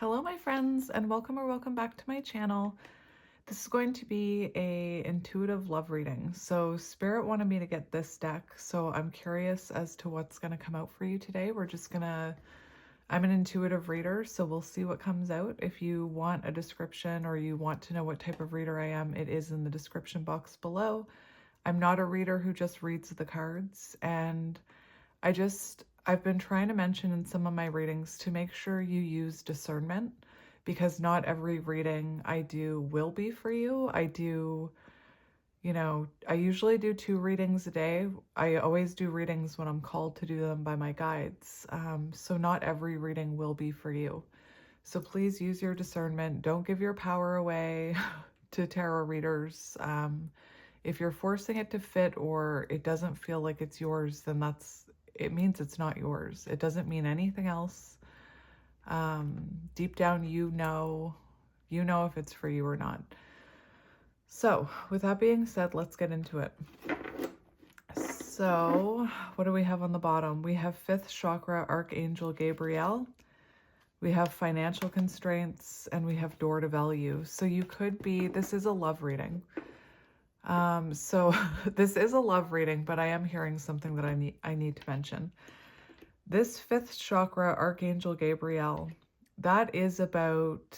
Hello, my friends, and welcome or welcome back to my channel. This is going to be a intuitive love reading. So Spirit wanted me to get this deck, so I'm curious as to what's going to come out for you today. I'm an intuitive reader, so we'll see what comes out. If you want a description or you want to know what type of reader I am, it is in the description box below. I'm not a reader who just reads the cards, and I've been trying to mention in some of my readings to make sure you use discernment, because not every reading I do will be for you. I usually do 2 readings a day. I always do readings when I'm called to do them by my guides. So not every reading will be for you. So please use your discernment. Don't give your power away to tarot readers. If you're forcing it to fit or it doesn't feel like it's yours, then it means it's not yours. It doesn't mean anything else. Deep down, you know if it's for you or not. So with that being said, let's get into it. So what do we have on the bottom? We have 5th chakra, Archangel Gabriel. We have financial constraints, and we have door to value. So this is a love reading. So this is a love reading, but I am hearing something that I need to mention. This 5th chakra, Archangel Gabriel, that is about,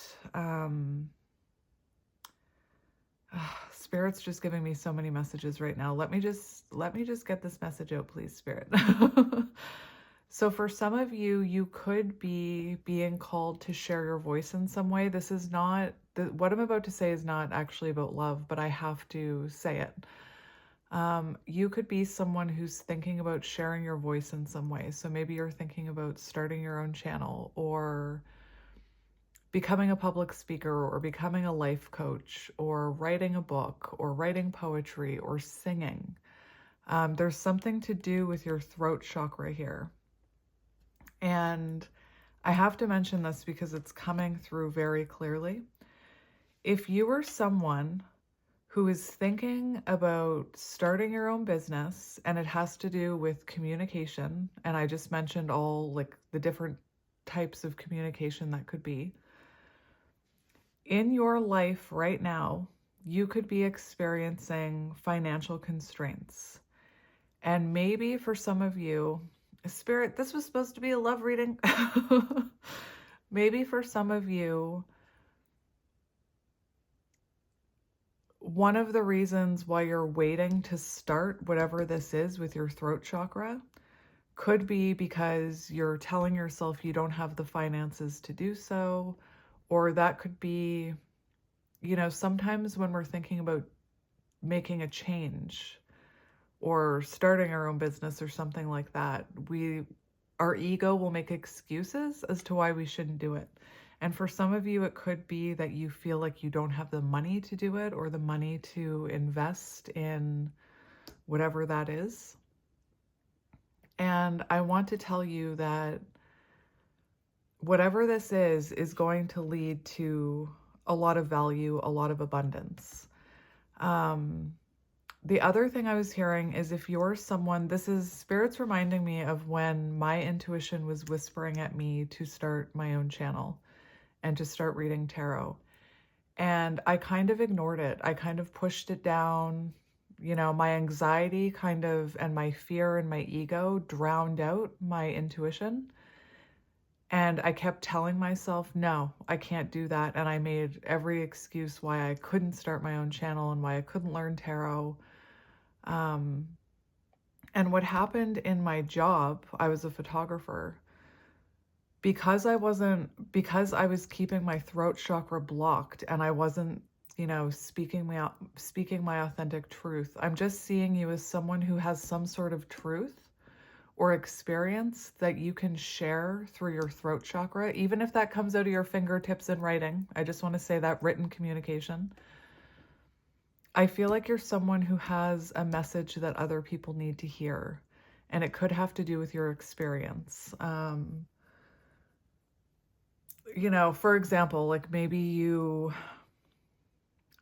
Spirit's just giving me so many messages right now. Let me just get this message out, please, Spirit. So for some of you, you could be being called to share your voice in some way. This is not, what I'm about to say is not actually about love, but I have to say it. You could be someone who's thinking about sharing your voice in some way. So maybe you're thinking about starting your own channel, or becoming a public speaker, or becoming a life coach, or writing a book, or writing poetry, or singing. There's something to do with your throat chakra here. And I have to mention this because it's coming through very clearly. If you are someone who is thinking about starting your own business, and it has to do with communication, and I just mentioned all like the different types of communication that could be, in your life right now, you could be experiencing financial constraints. And maybe for some of you, Spirit, this was supposed to be a love reading. Maybe for some of you, one of the reasons why you're waiting to start whatever this is with your throat chakra could be because you're telling yourself you don't have the finances to do so, or that could be, sometimes when we're thinking about making a change or starting our own business or something like that, our ego will make excuses as to why we shouldn't do it. And for some of you, it could be that you feel like you don't have the money to do it, or the money to invest in whatever that is. And I want to tell you that whatever this is going to lead to a lot of value, a lot of abundance. The other thing I was hearing is, if you're someone, Spirit's reminding me of when my intuition was whispering at me to start my own channel and to start reading tarot. And I kind of ignored it. I kind of pushed it down. My anxiety and my fear and my ego drowned out my intuition. And I kept telling myself, no, I can't do that. And I made every excuse why I couldn't start my own channel and why I couldn't learn tarot. And what happened in my job, I was a photographer, because I was keeping my throat chakra blocked and I wasn't, speaking my authentic truth. I'm just seeing you as someone who has some sort of truth or experience that you can share through your throat chakra, even if that comes out of your fingertips in writing. I just want to say that written communication. I feel like you're someone who has a message that other people need to hear, and it could have to do with your experience. For example, like maybe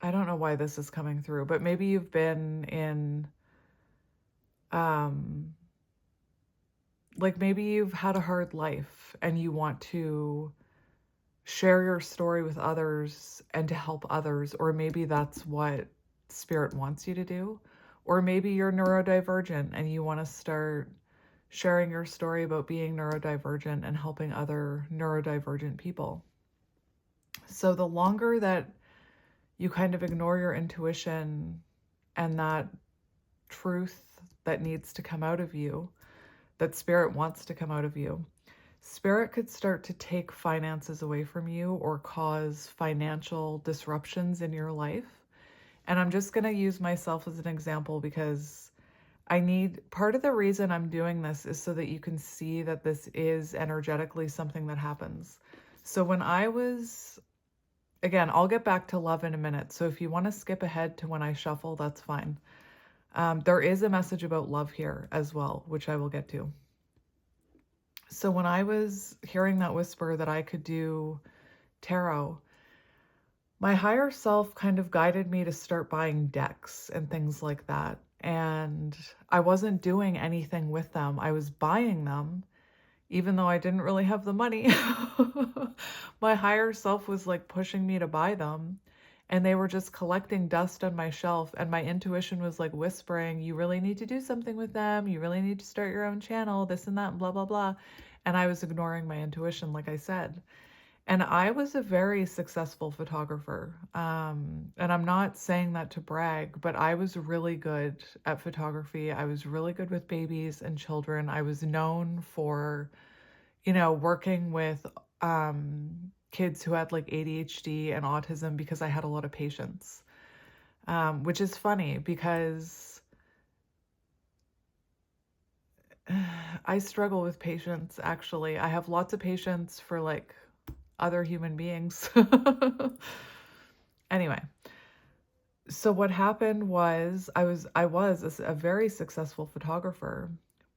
I don't know why this is coming through, but maybe you've been in, like maybe you've had a hard life and you want to share your story with others and to help others, or maybe that's what spirit wants you to do. Or maybe you're neurodivergent and you want to start sharing your story about being neurodivergent and helping other neurodivergent people. So the longer that you kind of ignore your intuition and that truth that needs to come out of you, that spirit wants to come out of you, spirit could start to take finances away from you or cause financial disruptions in your life. And I'm just going to use myself as an example because part of the reason I'm doing this is so that you can see that this is energetically something that happens. So when I was, again, I'll get back to love in a minute. So if you want to skip ahead to when I shuffle, that's fine. There is a message about love here as well, which I will get to. So when I was hearing that whisper that I could do tarot, my higher self kind of guided me to start buying decks and things like that. And I wasn't doing anything with them. I was buying them, even though I didn't really have the money. My higher self was like pushing me to buy them. And they were just collecting dust on my shelf. And my intuition was like whispering, you really need to do something with them. You really need to start your own channel, this and that, and blah, blah, blah. And I was ignoring my intuition, like I said. And I was a very successful photographer. And I'm not saying that to brag, but I was really good at photography. I was really good with babies and children. I was known for, working with kids who had like ADHD and autism because I had a lot of patience, which is funny because I struggle with patience, actually. I have lots of patience for like other human beings. Anyway, so what happened was I was a very successful photographer,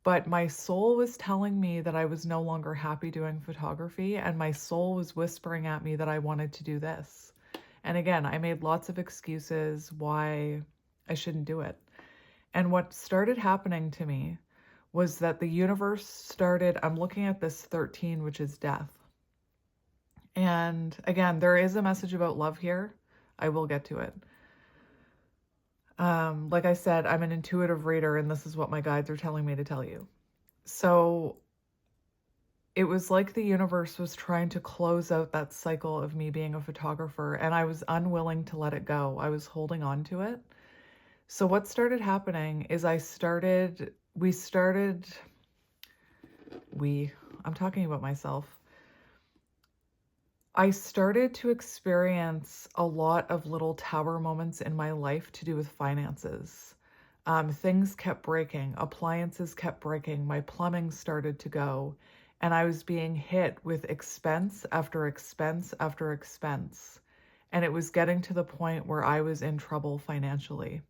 but my soul was telling me that I was no longer happy doing photography, and my soul was whispering at me that I wanted to do this. And again, I made lots of excuses why I shouldn't do it. And what started happening to me was that the universe started, I'm looking at this 13, which is death. And again, there is a message about love here. I will get to it. Like I said, I'm an intuitive reader, and this is what my guides are telling me to tell you. So it was like the universe was trying to close out that cycle of me being a photographer, and I was unwilling to let it go. I was holding on to it. So what started happening is I'm talking about myself. I started to experience a lot of little tower moments in my life to do with finances. Things kept breaking, appliances kept breaking, my plumbing started to go, and I was being hit with expense after expense after expense. And it was getting to the point where I was in trouble financially.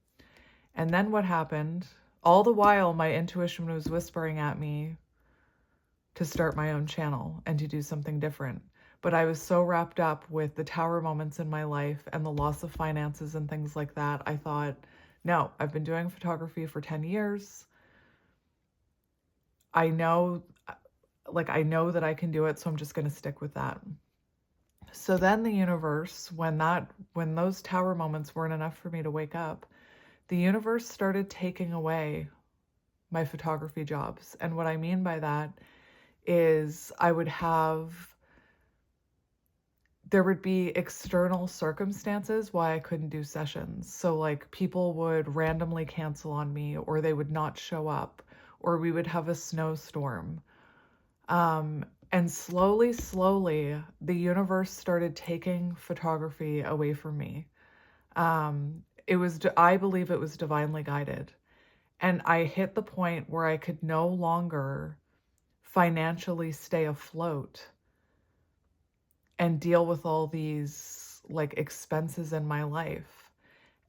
And then what happened? All the while, my intuition was whispering at me to start my own channel and to do something different. But I was so wrapped up with the tower moments in my life and the loss of finances and things like that, I thought, no, I've been doing photography for 10 years. I know that I can do it, so I'm just going to stick with that. So then the universe, when those tower moments weren't enough for me to wake up, the universe started taking away my photography jobs. And what I mean by that is there would be external circumstances why I couldn't do sessions. So like people would randomly cancel on me, or they would not show up, or we would have a snowstorm. And slowly, the universe started taking photography away from me. I believe it was divinely guided. And I hit the point where I could no longer financially stay afloat and deal with all these like expenses in my life.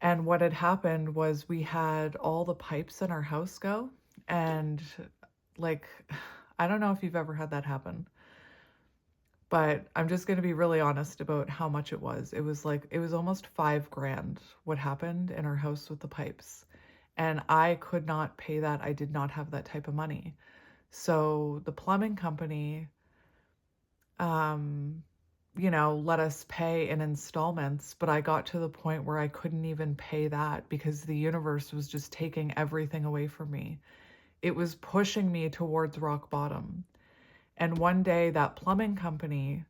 And what had happened was we had all the pipes in our house go, and like, I don't know if you've ever had that happen, but I'm just going to be really honest about how much it was. It was almost $5,000 what happened in our house with the pipes. And I could not pay that. I did not have that type of money. So the plumbing company, let us pay in installments, but I got to the point where I couldn't even pay that because the universe was just taking everything away from me. It was pushing me towards rock bottom. And one day that plumbing company,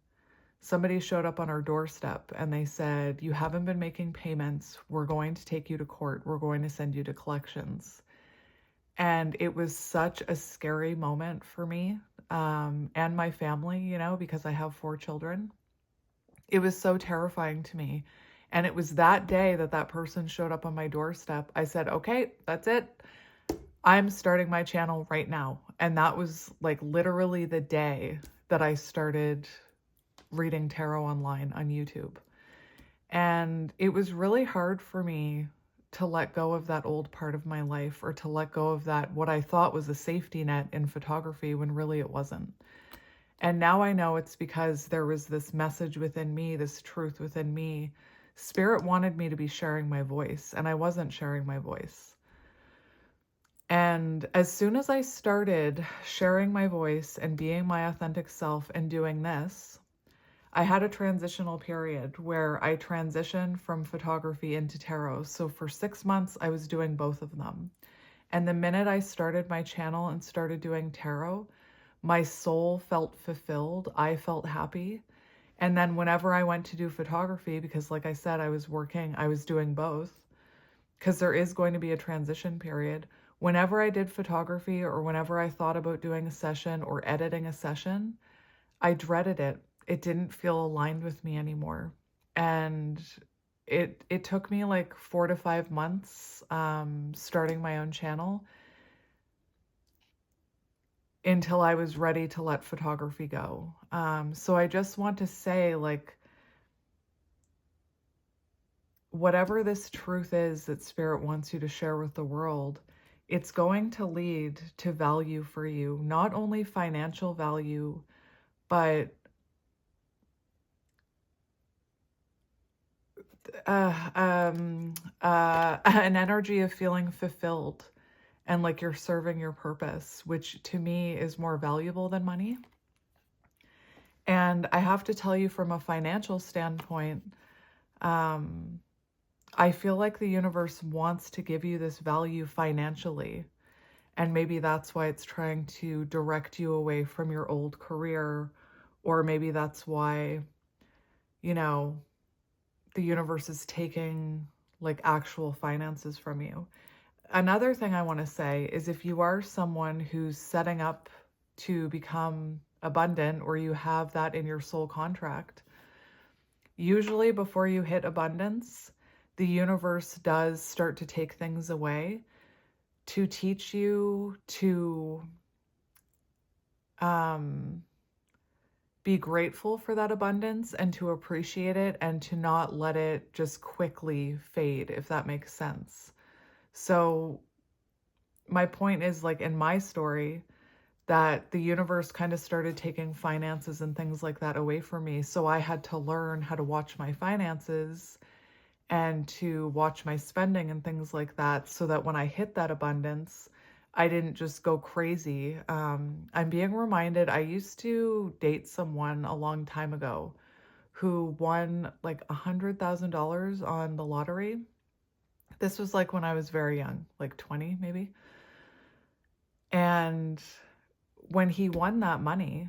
somebody showed up on our doorstep and they said, "You haven't been making payments. We're going to take you to court. We're going to send you to collections." And it was such a scary moment for me, and my family, because I have 4 children. It was so terrifying to me. And it was that day that that person showed up on my doorstep. I said, "Okay, that's it. I'm starting my channel right now." And that was like literally the day that I started reading tarot online on YouTube. And it was really hard for me to let go of that old part of my life, or to let go of that, what I thought was a safety net in photography, when really it wasn't. And now I know it's because there was this message within me, this truth within me. Spirit wanted me to be sharing my voice, and I wasn't sharing my voice. And as soon as I started sharing my voice and being my authentic self and doing this, I had a transitional period where I transitioned from photography into tarot. So for 6 months, I was doing both of them. And the minute I started my channel and started doing tarot, my soul felt fulfilled. I felt happy. And then whenever I went to do photography, because like I said, I was doing both, because there is going to be a transition period. Whenever I did photography, or whenever I thought about doing a session or editing a session, I dreaded it. It didn't feel aligned with me anymore. And it took me like 4 to 5 months starting my own channel until I was ready to let photography go. So I just want to say, like, whatever this truth is that Spirit wants you to share with the world, it's going to lead to value for you, not only financial value, but an energy of feeling fulfilled and like you're serving your purpose, which to me is more valuable than money. And I have to tell you, from a financial standpoint, I feel like the universe wants to give you this value financially. And maybe that's why it's trying to direct you away from your old career. Or maybe that's why, the universe is taking like actual finances from you. Another thing I want to say is, if you are someone who's setting up to become abundant, or you have that in your soul contract, usually before you hit abundance, the universe does start to take things away to teach you to be grateful for that abundance and to appreciate it, and to not let it just quickly fade, if that makes sense. So my point is, like in my story, that the universe kind of started taking finances and things like that away from me. So I had to learn how to watch my finances and to watch my spending and things like that, so that when I hit that abundance, I didn't just go crazy. I'm being reminded, I used to date someone a long time ago who won like $100,000 on the lottery. This was like when I was very young, like 20 maybe. And when he won that money,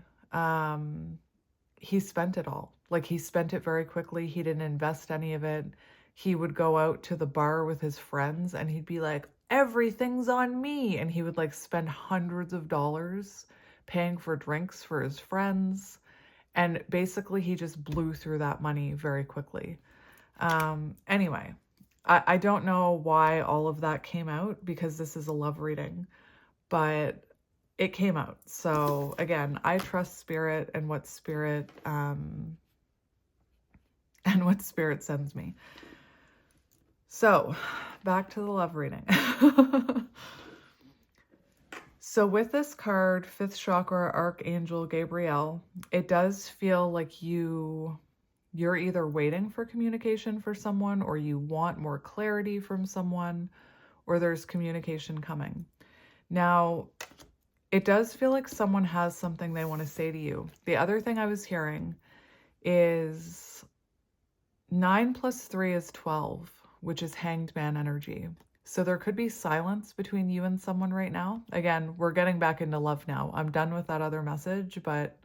he spent it all. Like, he spent it very quickly. He didn't invest any of it. He would go out to the bar with his friends and he'd be like, "Everything's on me." And he would like spend hundreds of dollars paying for drinks for his friends. And basically he just blew through that money very quickly. Anyway, I don't know why all of that came out, because this is a love reading, but it came out. So again, I trust Spirit and what Spirit sends me. So back to the love reading. So with this card, 5th chakra, Archangel Gabriel, it does feel like you're either waiting for communication for someone, or you want more clarity from someone, or there's communication coming. Now, it does feel like someone has something they want to say to you. The other thing I was hearing is 9 plus 3 is 12, which is hanged man energy. So there could be silence between you and someone right now. Again, we're getting back into love now. I'm done with that other message, but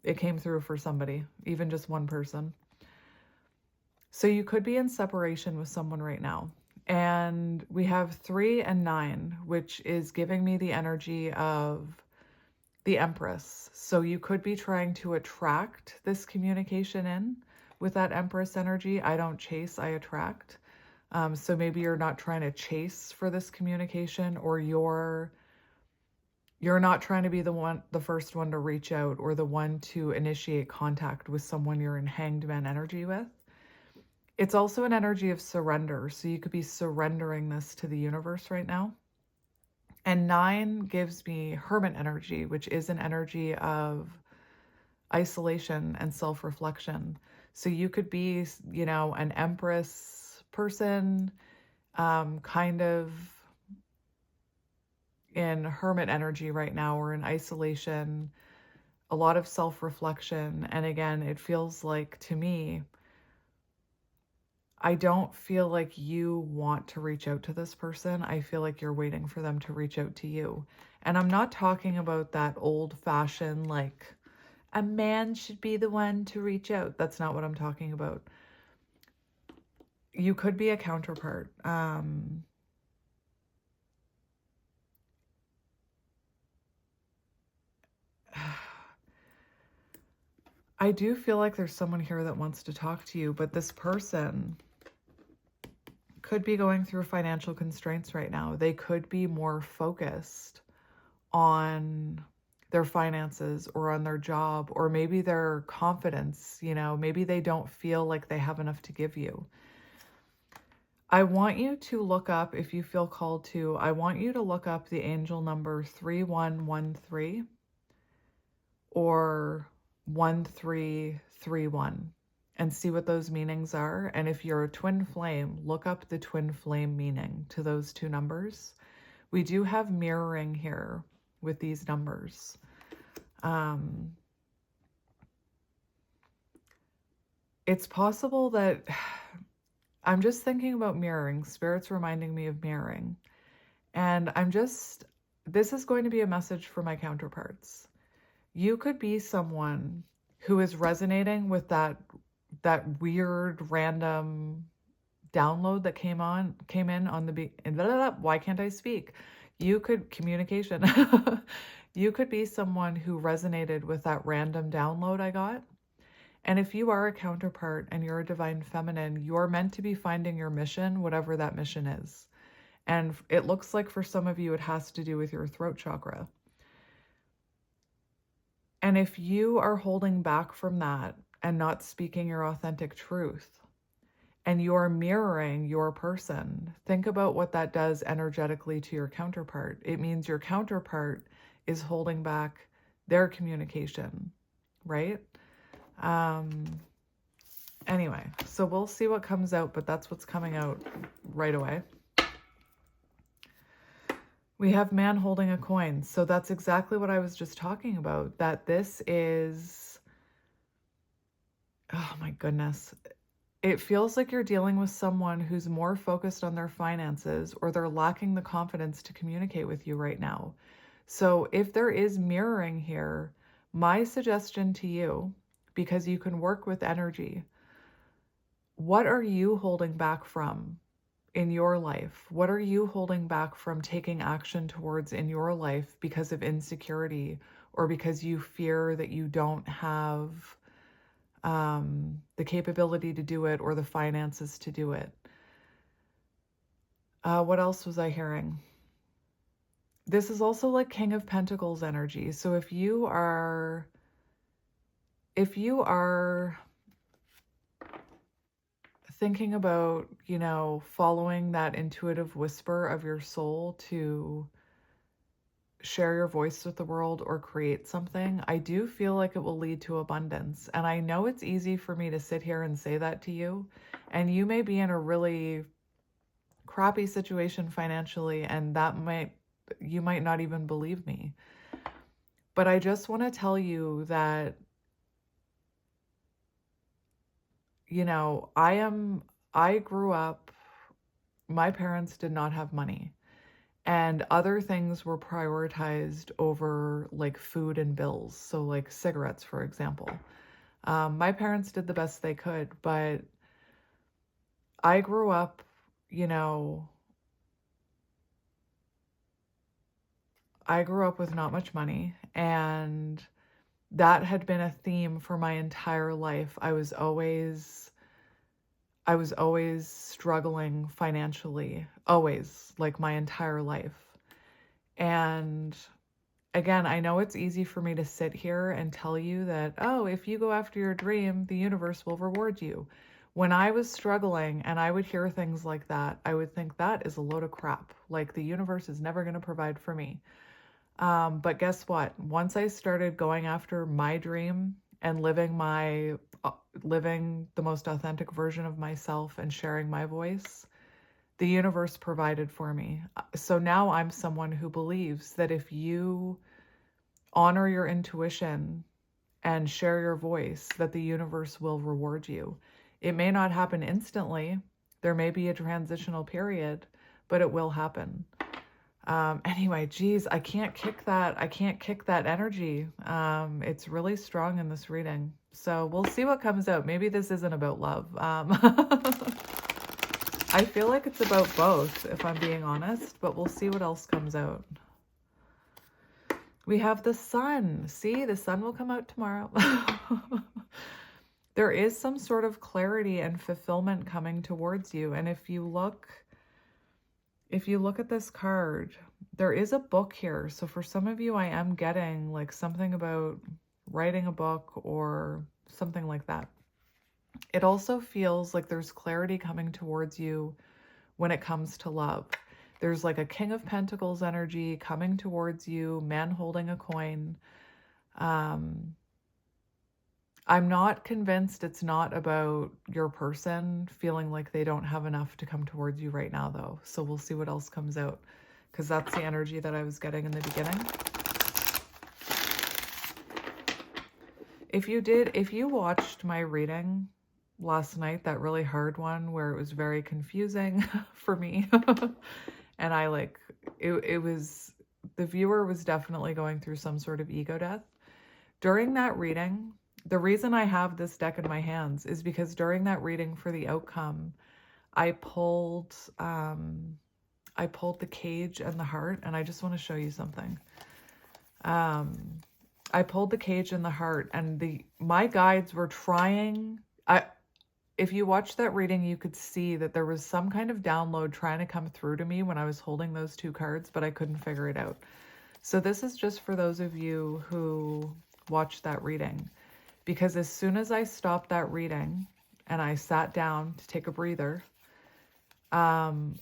it came through for somebody, even just one person. So you could be in separation with someone right now. And we have 3 and 9, which is giving me the energy of the Empress. So you could be trying to attract this communication in with that Empress energy. I don't chase, I attract. So maybe you're not trying to chase for this communication, or you're not trying to be the first one to reach out, or the one to initiate contact with someone you're in hanged man energy with. It's also an energy of surrender. So you could be surrendering this to the universe right now. And 9 gives me hermit energy, which is an energy of isolation and self-reflection. So you could be, an Empress person, kind of in hermit energy right now, or in isolation, a lot of self-reflection. And again, it feels like, to me, I don't feel like you want to reach out to this person. I feel like you're waiting for them to reach out to you. And I'm not talking about that old-fashioned, like, a man should be the one to reach out. That's not what I'm talking about. You could be a counterpart. I do feel like there's someone here that wants to talk to you, but this person could be going through financial constraints right now. They could be more focused on their finances, or on their job, or maybe their confidence. Maybe they don't feel like they have enough to give you. I want you to look up, if you feel called to, I want you to look up the angel number 3113 or 1331 and see what those meanings are. And if you're a twin flame, look up the twin flame meaning to those two numbers. We do have mirroring here with these numbers. It's possible that I'm just thinking about mirroring. Spirit's reminding me of mirroring. And this is going to be a message for my counterparts. You could be someone who is resonating with that weird random download that came in on the why can't I speak? Communication. You could be someone who resonated with that random download I got. And if you are a counterpart and you're a divine feminine, you're meant to be finding your mission, whatever that mission is. And it looks like for some of you, it has to do with your throat chakra. And if you are holding back from that and not speaking your authentic truth, and you're mirroring your person, think about what that does energetically to your counterpart. It means your counterpart is holding back their communication, right? Anyway, so we'll see what comes out, but that's what's coming out right away. We have man holding a coin. So that's exactly what I was just talking about, that this is, oh my goodness. It feels like you're dealing with someone who's more focused on their finances, or they're lacking the confidence to communicate with you right now. So if there is mirroring here, my suggestion to you, because you can work with energy, what are you holding back from in your life? What are you holding back from taking action towards in your life because of insecurity, or because you fear that you don't have the capability to do it, or the finances to do it? What else was I hearing? This is also like King of Pentacles energy. So if you are thinking about, following that intuitive whisper of your soul to share your voice with the world or create something, I do feel like it will lead to abundance. And I know it's easy for me to sit here and say that to you, and you may be in a really crappy situation financially, and you might not even believe me. But I just want to tell you that you know, I grew up, my parents did not have money, and other things were prioritized over like food and bills. So like cigarettes, for example. My parents did the best they could, but I grew up, you know, I grew up with not much money, and that had been a theme for my entire life. I was always struggling financially, always, like my entire life. And again, I know it's easy for me to sit here and tell you that, oh, if you go after your dream, the universe will reward you. When I was struggling and I would hear things like that, I would think that is a load of crap. Like the universe is never going to provide for me. But guess what? Once I started going after my dream and living the most authentic version of myself and sharing my voice, the universe provided for me. So now I'm someone who believes that if you honor your intuition and share your voice, that the universe will reward you. It may not happen instantly. There may be a transitional period, but it will happen. Anyway, geez, I can't kick that energy. It's really strong in this reading. So we'll see what comes out. Maybe this isn't about love. I feel like it's about both, if I'm being honest, but we'll see what else comes out. We have the sun. See, the sun will come out tomorrow. There is some sort of clarity and fulfillment coming towards you. And if you look at this card, there is a book here. So for some of you, I am getting like something about writing a book or something like that. It also feels like there's clarity coming towards you when it comes to love. There's like a King of Pentacles energy coming towards you, man holding a coin. I'm not convinced it's not about your person feeling like they don't have enough to come towards you right now, though. So we'll see what else comes out, because that's the energy that I was getting in the beginning. If you watched my reading last night, that really hard one where it was very confusing for me, and the viewer was definitely going through some sort of ego death. During that reading, the reason I have this deck in my hands is because during that reading for the outcome, I pulled the cage and the heart, and I just want to show you something. I pulled the cage and the heart, and my guides were trying. If you watched that reading, you could see that there was some kind of download trying to come through to me when I was holding those two cards, but I couldn't figure it out. So this is just for those of you who watched that reading. Because as soon as I stopped that reading and I sat down to take a breather, my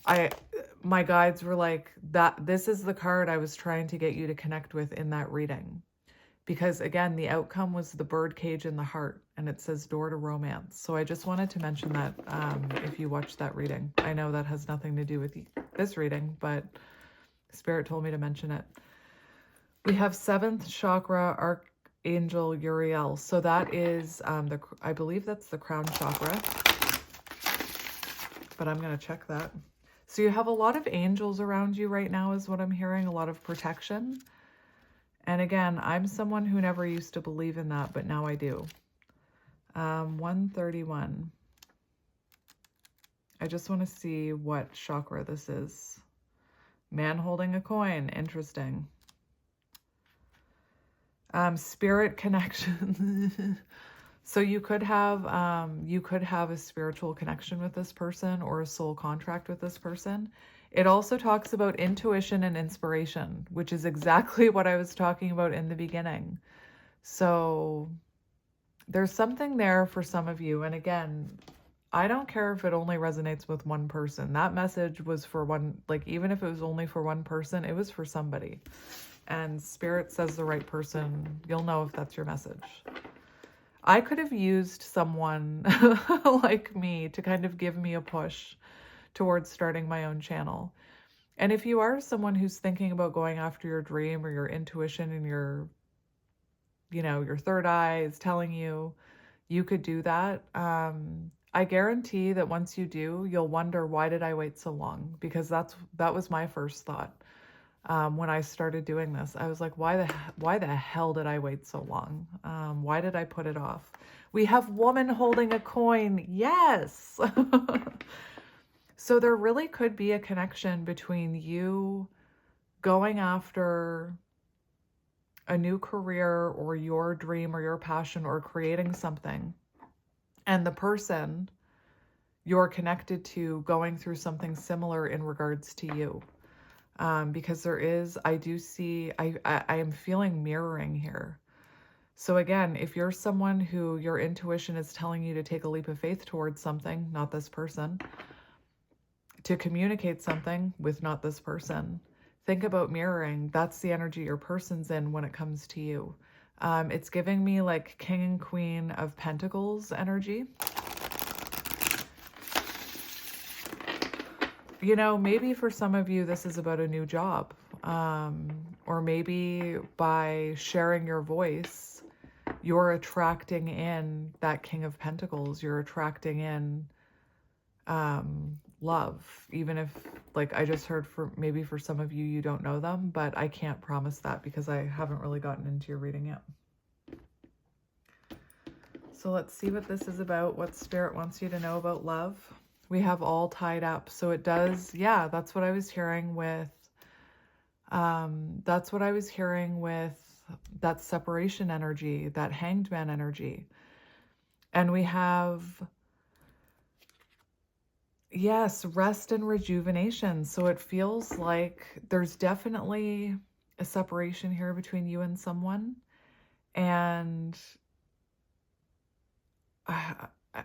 guides were like, this is the card I was trying to get you to connect with in that reading. Because again, the outcome was the bird cage and the heart, and it says door to romance. So I just wanted to mention that if you watched that reading. I know that has nothing to do with this reading, but Spirit told me to mention it. We have 7th chakra, Archangel Uriel. So that is, I believe that's the crown chakra, but I'm going to check that. So you have a lot of angels around you right now is what I'm hearing, a lot of protection. And again, I'm someone who never used to believe in that, but now I do. 131. I just want to see what chakra this is. Man holding a coin. Interesting. Spirit connection. So you could have a spiritual connection with this person or a soul contract with this person. It also talks about intuition and inspiration, which is exactly what I was talking about in the beginning. So there's something there for some of you. And again, I don't care if it only resonates with one person. That message was for one, like even if it was only for one person, it was for somebody. And Spirit says the right person, you'll know if that's your message. I could have used someone like me to kind of give me a push towards starting my own channel. And if you are someone who's thinking about going after your dream or your intuition and your third eye is telling you, you could do that. I guarantee that once you do, you'll wonder, why did I wait so long? Because that was my first thought. When I started doing this, I was like, why the hell did I wait so long? Why did I put it off? We have woman holding a coin. Yes. So there really could be a connection between you going after a new career or your dream or your passion or creating something, and the person you're connected to going through something similar in regards to you. Because there is, I do see, I am feeling mirroring here. So again, if you're someone who your intuition is telling you to take a leap of faith towards something, not this person, to communicate something with not this person, think about mirroring. That's the energy your person's in when it comes to you. It's giving me like King and Queen of Pentacles energy. You know, maybe for some of you, this is about a new job. Or maybe by sharing your voice, you're attracting in that King of Pentacles. You're attracting in love. Even if, like, I just heard maybe for some of you, you don't know them, but I can't promise that because I haven't really gotten into your reading yet. So let's see what this is about, what Spirit wants you to know about love. We have all tied up. So it does, yeah, that's what I was hearing with, that's what I was hearing with that separation energy, that Hanged Man energy. And we have, yes, rest and rejuvenation. So it feels like there's definitely a separation here between you and someone. And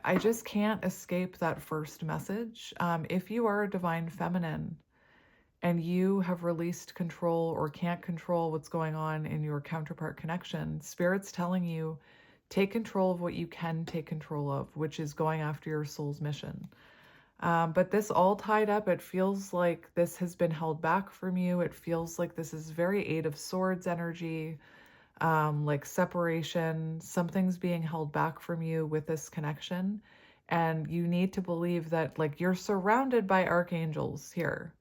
I just can't escape that first message. If you are a divine feminine and you have released control or can't control what's going on in your counterpart connection, Spirit's telling you, take control of what you can take control of, which is going after your soul's mission. But this all tied up, it feels like this has been held back from you. It feels like this is very Eight of Swords energy. Like separation, something's being held back from you with this connection. And you need to believe that, like, you're surrounded by archangels here.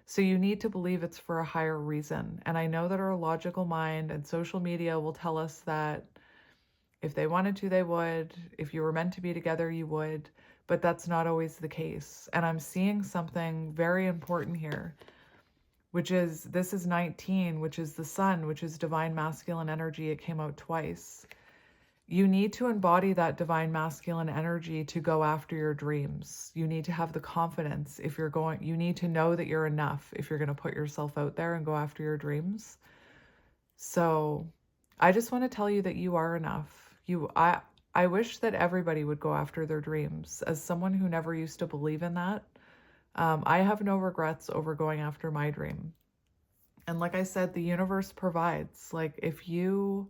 So you need to believe it's for a higher reason. And I know that our logical mind and social media will tell us that if they wanted to, they would. If you were meant to be together, you would. But that's not always the case. And I'm seeing something very important here, which is, this is 19, which is the sun, which is divine masculine energy. It came out twice. You need to embody that divine masculine energy to go after your dreams. You need to have the confidence if you're going, you need to know that you're enough if you're going to put yourself out there and go after your dreams. So I just want to tell you that you are enough. I wish that everybody would go after their dreams. As someone who never used to believe in that, I have no regrets over going after my dream. And like I said, the universe provides. Like, if you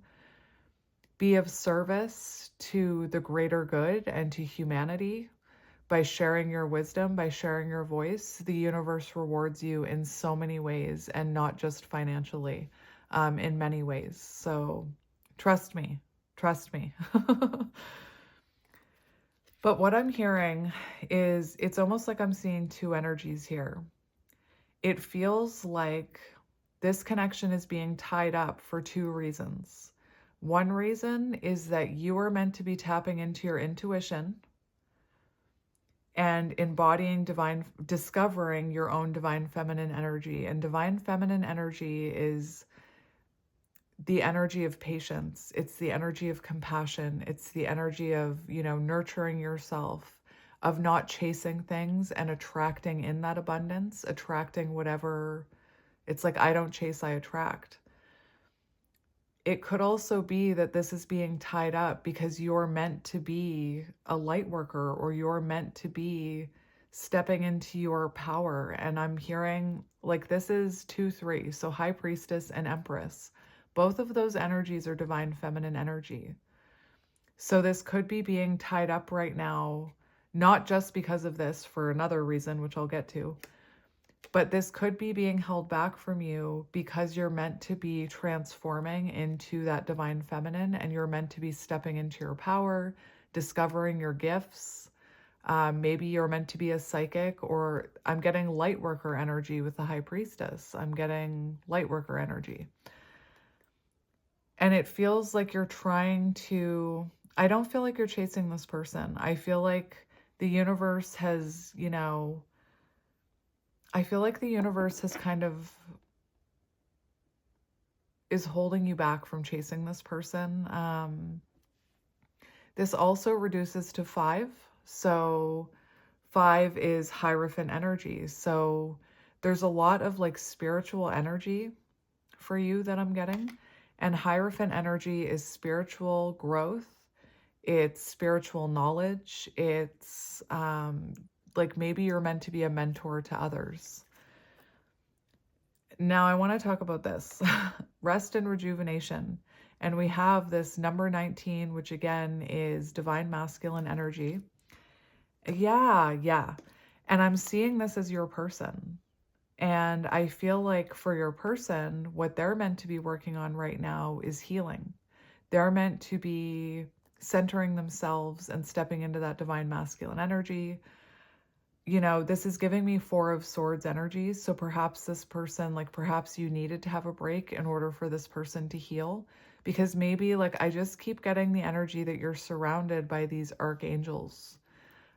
be of service to the greater good and to humanity by sharing your wisdom, by sharing your voice, the universe rewards you in so many ways, and not just financially, in many ways. So trust me, trust me. But what I'm hearing is, it's almost like I'm seeing two energies here. It feels like this connection is being tied up for two reasons. One reason is that you are meant to be tapping into your intuition and embodying discovering your own divine feminine energy. And divine feminine energy is the energy of patience. It's the energy of compassion. It's the energy of, nurturing yourself, of not chasing things and attracting in that abundance, attracting whatever. It's like, I don't chase, I attract. It could also be that this is being tied up because you're meant to be a light worker, or you're meant to be stepping into your power. And I'm hearing, like, this is 2-3. So High Priestess and Empress. Both of those energies are divine feminine energy. So this could be being tied up right now, not just because of this, for another reason, which I'll get to, but this could be being held back from you because you're meant to be transforming into that divine feminine, and you're meant to be stepping into your power, discovering your gifts, Maybe you're meant to be a psychic, or I'm getting light worker energy with the high priestess. I'm getting light worker energy. And it feels like you're trying to, I don't feel like you're chasing this person. I feel like the universe has, I feel like the universe has kind of is holding you back from chasing this person. This also reduces to 5. So 5 is Hierophant energy. So there's a lot of like spiritual energy for you that I'm getting. And Hierophant energy is spiritual growth. It's spiritual knowledge. It's like maybe you're meant to be a mentor to others. Now I want to talk about this. Rest and rejuvenation. And we have this number 19, which again is divine masculine energy. Yeah. And I'm seeing this as your person. And I feel like for your person, what they're meant to be working on right now is healing. They're meant to be centering themselves and stepping into that divine masculine energy. This is giving me 4 of Swords energy. So perhaps this person, like perhaps you needed to have a break in order for this person to heal. Because maybe like I just keep getting the energy that you're surrounded by these archangels.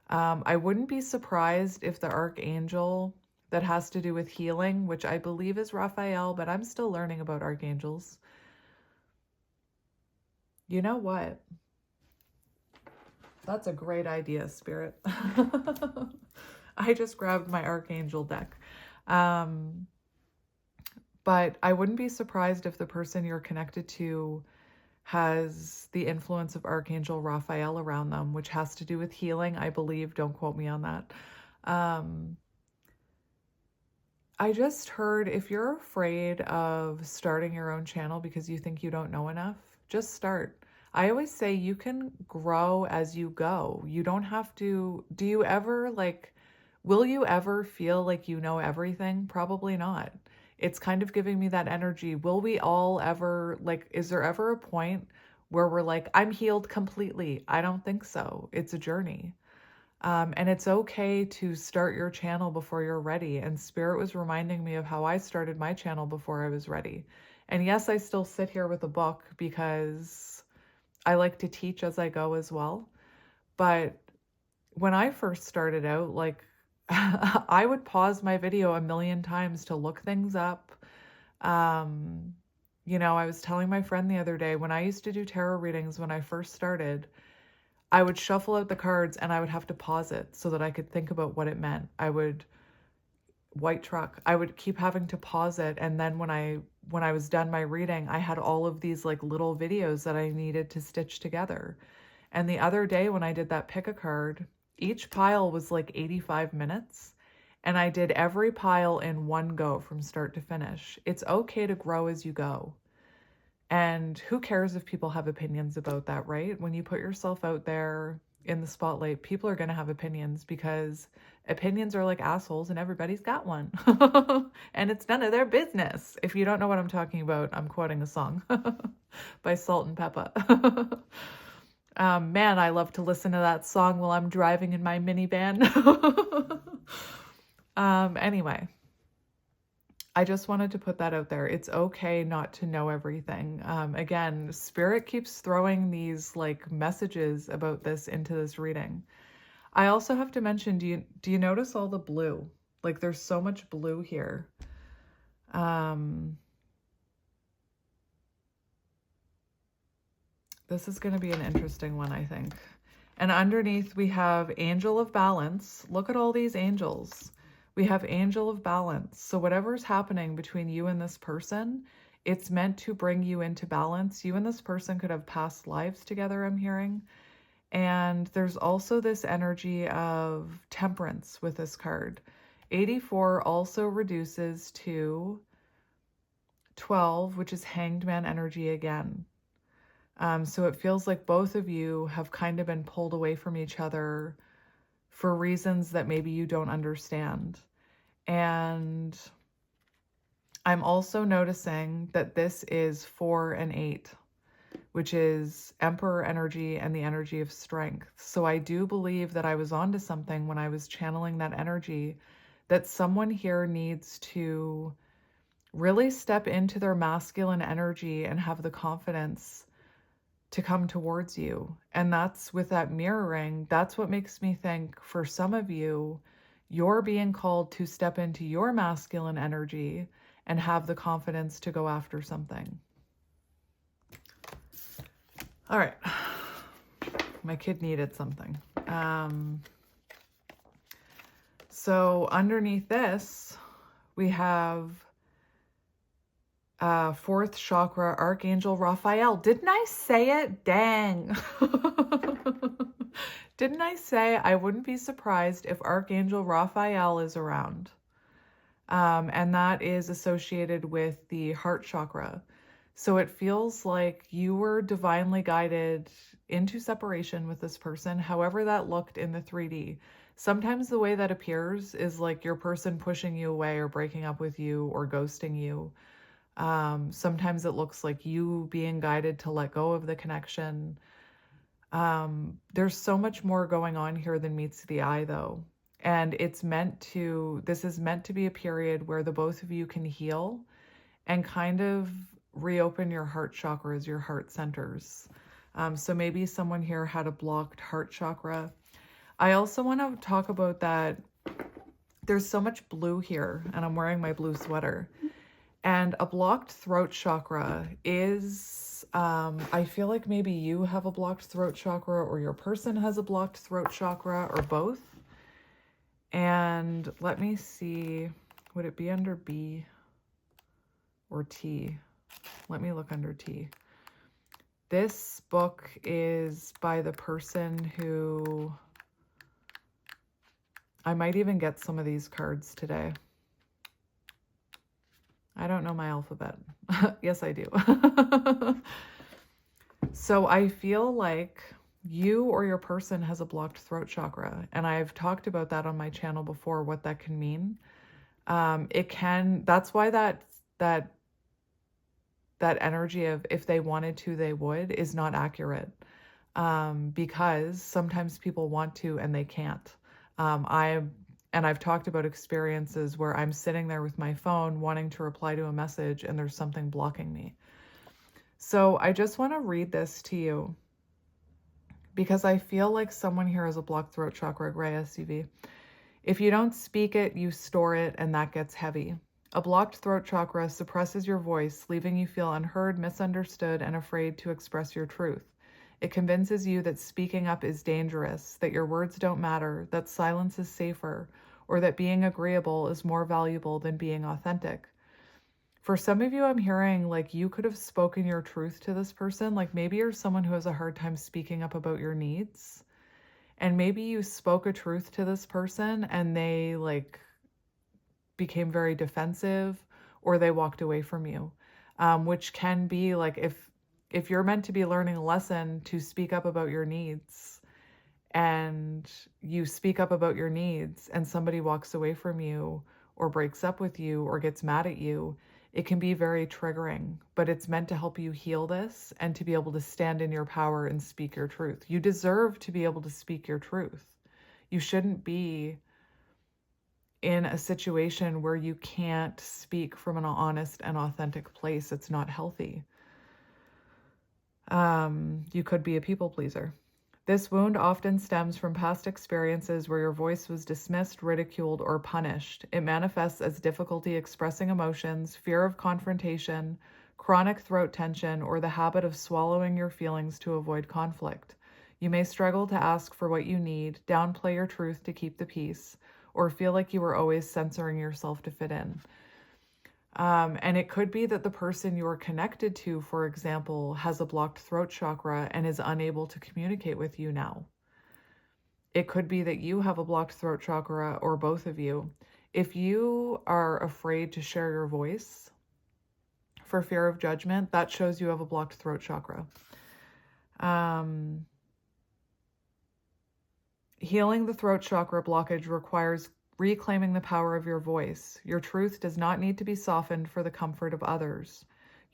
I wouldn't be surprised if the archangel that has to do with healing, which I believe is Raphael, but I'm still learning about archangels. You know what? That's a great idea, Spirit. I just grabbed my Archangel deck. But I wouldn't be surprised if the person you're connected to has the influence of Archangel Raphael around them, which has to do with healing, I believe. Don't quote me on that. I just heard if you're afraid of starting your own channel because you think you don't know enough, just start. I always say you can grow as you go. You don't have to. Do you ever will you ever feel like you know everything? Probably not. It's kind of giving me that energy. Will we all ever, is there ever a point where we're like, I'm healed completely? I don't think so. It's a journey. And it's okay to start your channel before you're ready. And Spirit was reminding me of how I started my channel before I was ready. And yes, I still sit here with a book because I like to teach as I go as well. But when I first started out, I would pause my video a million times to look things up. I was telling my friend the other day, when I used to do tarot readings when I first started, I would shuffle out the cards and I would have to pause it so that I could think about what it meant. I would keep having to pause it. And then when I was done my reading, I had all of these little videos that I needed to stitch together. And the other day when I did that pick a card, each pile was 85 minutes. And I did every pile in one go from start to finish. It's okay to grow as you go. And who cares if people have opinions about that, right? When you put yourself out there in the spotlight, people are going to have opinions because opinions are like assholes and everybody's got one. And it's none of their business. If you don't know what I'm talking about, I'm quoting a song by Salt and Peppa. Man, I love to listen to that song while I'm driving in my minivan. Anyway, I just wanted to put that out there. It's okay not to know everything. Again, Spirit keeps throwing these messages about this into this reading. I also have to mention, do you notice all the blue? There's so much blue here. This is going to be an interesting one, I think. And underneath we have Angel of Balance. Look at all these angels. We have Angel of Balance. So whatever's happening between you and this person, it's meant to bring you into balance. You and this person could have past lives together, I'm hearing. And there's also this energy of temperance with this card. 84 also reduces to 12, which is Hanged Man energy again. So it feels like both of you have kind of been pulled away from each other for reasons that maybe you don't understand. And I'm also noticing that this is 4 and 8, which is Emperor energy and the energy of strength. So I do believe that I was onto something when I was channeling that energy, that someone here needs to really step into their masculine energy and have the confidence to come towards you. And that's with that mirroring. That's what makes me think for some of you, you're being called to step into your masculine energy and have the confidence to go after something. All right. My kid needed something. So underneath this, we have fourth chakra, Archangel Raphael. Didn't I say it? Dang. Didn't I say I wouldn't be surprised if Archangel Raphael is around? And that is associated with the heart chakra. So it feels like you were divinely guided into separation with this person, however that looked in the 3D. Sometimes the way that appears is like your person pushing you away or breaking up with you or ghosting you. Sometimes it looks like you being guided to let go of the connection. There's so much more going on here than meets the eye, though. And this is meant to be a period where the both of you can heal and kind of reopen your heart chakras, your heart centers. So maybe someone here had a blocked heart chakra. I also want to talk about that. There's so much blue here, and I'm wearing my blue sweater. And a blocked throat chakra is, I feel like maybe you have a blocked throat chakra or your person has a blocked throat chakra or both. And let me see, would it be under B or T? Let me look under T. This book is by the person who, I might even get some of these cards today. I don't know my alphabet. Yes, I do. So I feel like you or your person has a blocked throat chakra. And I've talked about that on my channel before, what that can mean. That's why that energy of if they wanted to, they would is not accurate. Because sometimes people want to and they can't. I've talked about experiences where I'm sitting there with my phone wanting to reply to a message and there's something blocking me. So I just want to read this to you because I feel like someone here has a blocked throat chakra, gray SUV. If you don't speak it, you store it, and that gets heavy. A blocked throat chakra suppresses your voice, leaving you feel unheard, misunderstood, and afraid to express your truth. It convinces you that speaking up is dangerous, that your words don't matter, that silence is safer, or that being agreeable is more valuable than being authentic. For some of you, I'm hearing like you could have spoken your truth to this person. Like maybe you're someone who has a hard time speaking up about your needs. And maybe you spoke a truth to this person and they like became very defensive or they walked away from you, which can be like if you're meant to be learning a lesson to speak up about your needs and you speak up about your needs and somebody walks away from you or breaks up with you or gets mad at you, it can be very triggering, but it's meant to help you heal this and to be able to stand in your power and speak your truth. You deserve to be able to speak your truth. You shouldn't be in a situation where you can't speak from an honest and authentic place. It's not healthy. You could be a people pleaser. This wound often stems from past experiences where your voice was dismissed, ridiculed, or punished. It manifests as difficulty expressing emotions, fear of confrontation, chronic throat tension, or the habit of swallowing your feelings to avoid conflict. You may struggle to ask for what you need, downplay your truth to keep the peace, or feel like you are always censoring yourself to fit in. And it could be that the person you are connected to, for example, has a blocked throat chakra and is unable to communicate with you now. It could be that you have a blocked throat chakra or both of you. If you are afraid to share your voice for fear of judgment, that shows you have a blocked throat chakra. Healing the throat chakra blockage requires reclaiming the power of your voice. Your truth does not need to be softened for the comfort of others.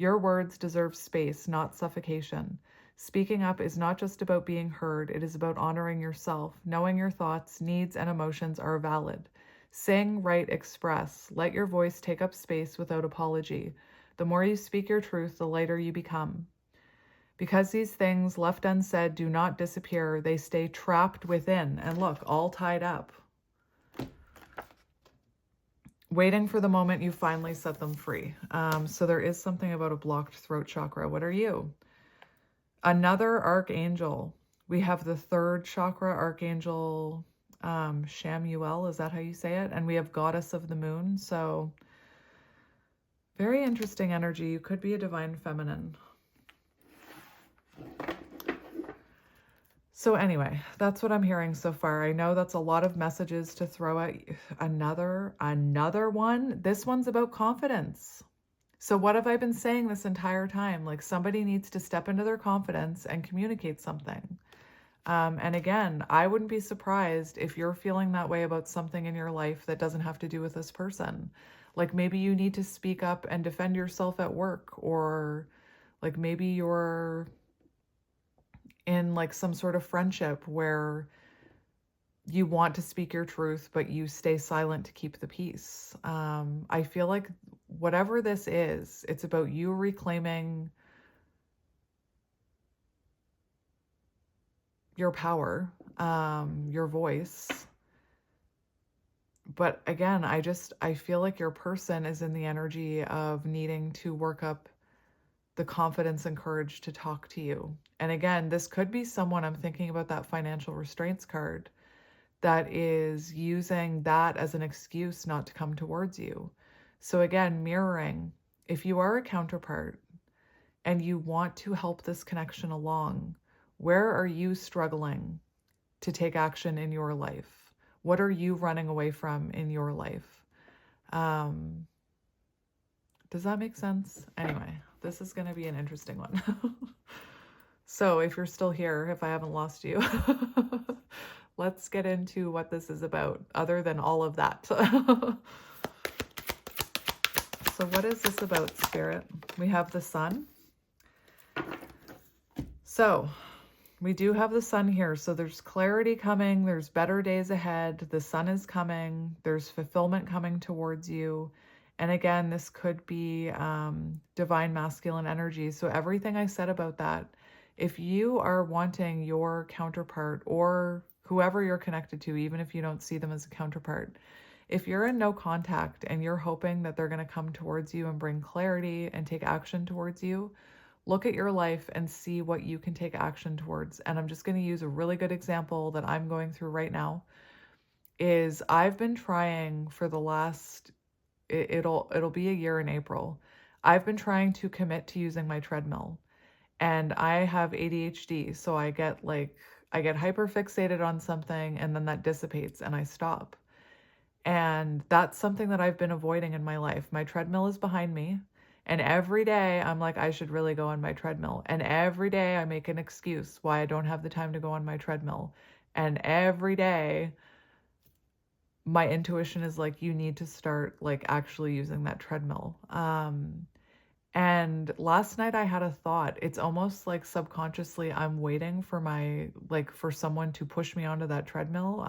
Your words deserve space, not suffocation. Speaking up is not just about being heard, it is about honoring yourself, knowing your thoughts, needs, and emotions are valid. Sing, write, express. Let your voice take up space without apology. The more you speak your truth, the lighter you become. Because these things left unsaid do not disappear, they stay trapped within. And look, all tied up. Waiting for the moment you finally set them free. So there is something about a blocked throat chakra. What are you? Another Archangel. We have the third chakra, Archangel Shamuel. Is that how you say it? And we have Goddess of the Moon. So very interesting energy. You could be a divine feminine. So anyway, that's what I'm hearing so far. I know that's a lot of messages to throw at you. Another one. This one's about confidence. So what have I been saying this entire time? Like, somebody needs to step into their confidence and communicate something. And again, I wouldn't be surprised if you're feeling that way about something in your life that doesn't have to do with this person. Like, maybe you need to speak up and defend yourself at work, or like maybe you're in like some sort of friendship where you want to speak your truth, but you stay silent to keep the peace. I feel like whatever this is, it's about you reclaiming your power, your voice. But again, I feel like your person is in the energy of needing to work up the confidence and courage to talk to you. And again, this could be someone, I'm thinking about that financial restraints card, that is using that as an excuse not to come towards you. So again, mirroring, if you are a counterpart and you want to help this connection along, where are you struggling to take action in your life? What are you running away from in your life? Does that make sense? Anyway, this is going to be an interesting one. So if you're still here, if I haven't lost you, let's get into what this is about, other than all of that. So what is this about, Spirit? We have the Sun. So we do have the Sun here. So there's clarity coming. There's better days ahead. The Sun is coming. There's fulfillment coming towards you. And again, this could be divine masculine energy. So everything I said about that, if you are wanting your counterpart or whoever you're connected to, even if you don't see them as a counterpart, if you're in no contact and you're hoping that they're going to come towards you and bring clarity and take action towards you, look at your life and see what you can take action towards. And I'm just going to use a really good example that I'm going through right now. Is I've been trying for the last, it'll be a year in April. I've been trying to commit to using my treadmill. And I have ADHD, so I get hyper fixated on something and then that dissipates and I stop. And that's something that I've been avoiding in my life. My treadmill is behind me, and every day I'm like, I should really go on my treadmill. And every day I make an excuse why I don't have the time to go on my treadmill. And every day my intuition is like, you need to start like actually using that treadmill. And last night I had a thought. It's almost like subconsciously I'm waiting for for someone to push me onto that treadmill.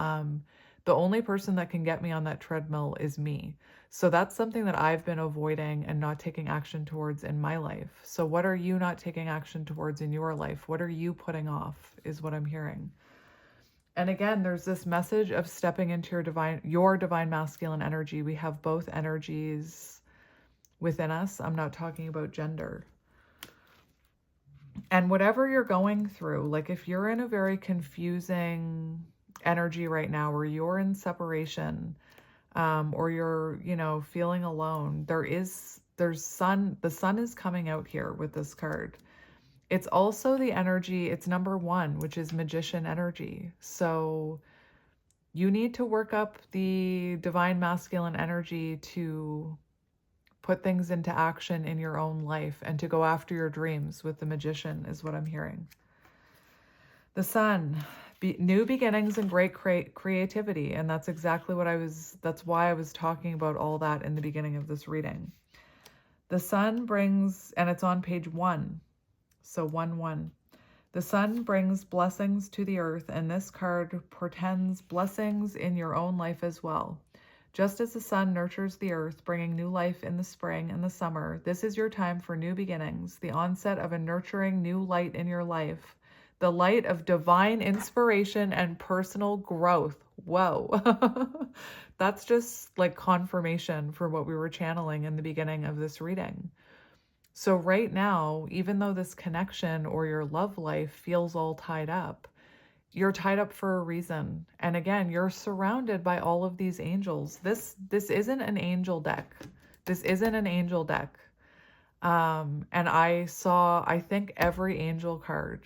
The only person that can get me on that treadmill is me. So that's something that I've been avoiding and not taking action towards in my life. So what are you not taking action towards in your life? What are you putting off is what I'm hearing. And again, there's this message of stepping into your divine masculine energy. We have both energies within us. I'm not talking about gender. And whatever you're going through, like if you're in a very confusing energy right now, or you're in separation, or you're, feeling alone, the sun is coming out here with this card. It's also the energy, it's number 1, which is magician energy. So you need to work up the divine masculine energy to put things into action in your own life and to go after your dreams with the magician is what I'm hearing. The Sun, new beginnings and great creativity. And that's exactly that's why I was talking about all that in the beginning of this reading. The sun brings, and it's on page 1. So 1-1. The sun brings blessings to the earth, and this card portends blessings in your own life as well. Just as the sun nurtures the earth, bringing new life in the spring and the summer, this is your time for new beginnings, the onset of a nurturing new light in your life, the light of divine inspiration and personal growth. Whoa. That's just like confirmation for what we were channeling in the beginning of this reading. So right now, even though this connection or your love life feels all tied up, you're tied up for a reason. And again, you're surrounded by all of these angels. This isn't an angel deck. This isn't an angel deck. And I saw, I think, every angel card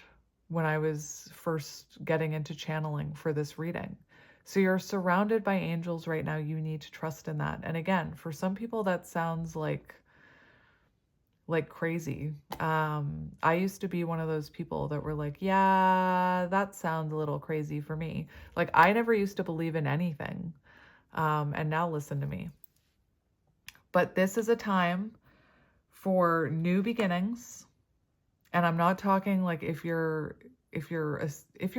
when I was first getting into channeling for this reading. So you're surrounded by angels right now. You need to trust in that. And again, for some people that sounds like crazy. I used to be one of those people that were like, yeah, that sounds a little crazy for me. Like, I never used to believe in anything. And now listen to me. But this is a time for new beginnings. And I'm not talking like if you're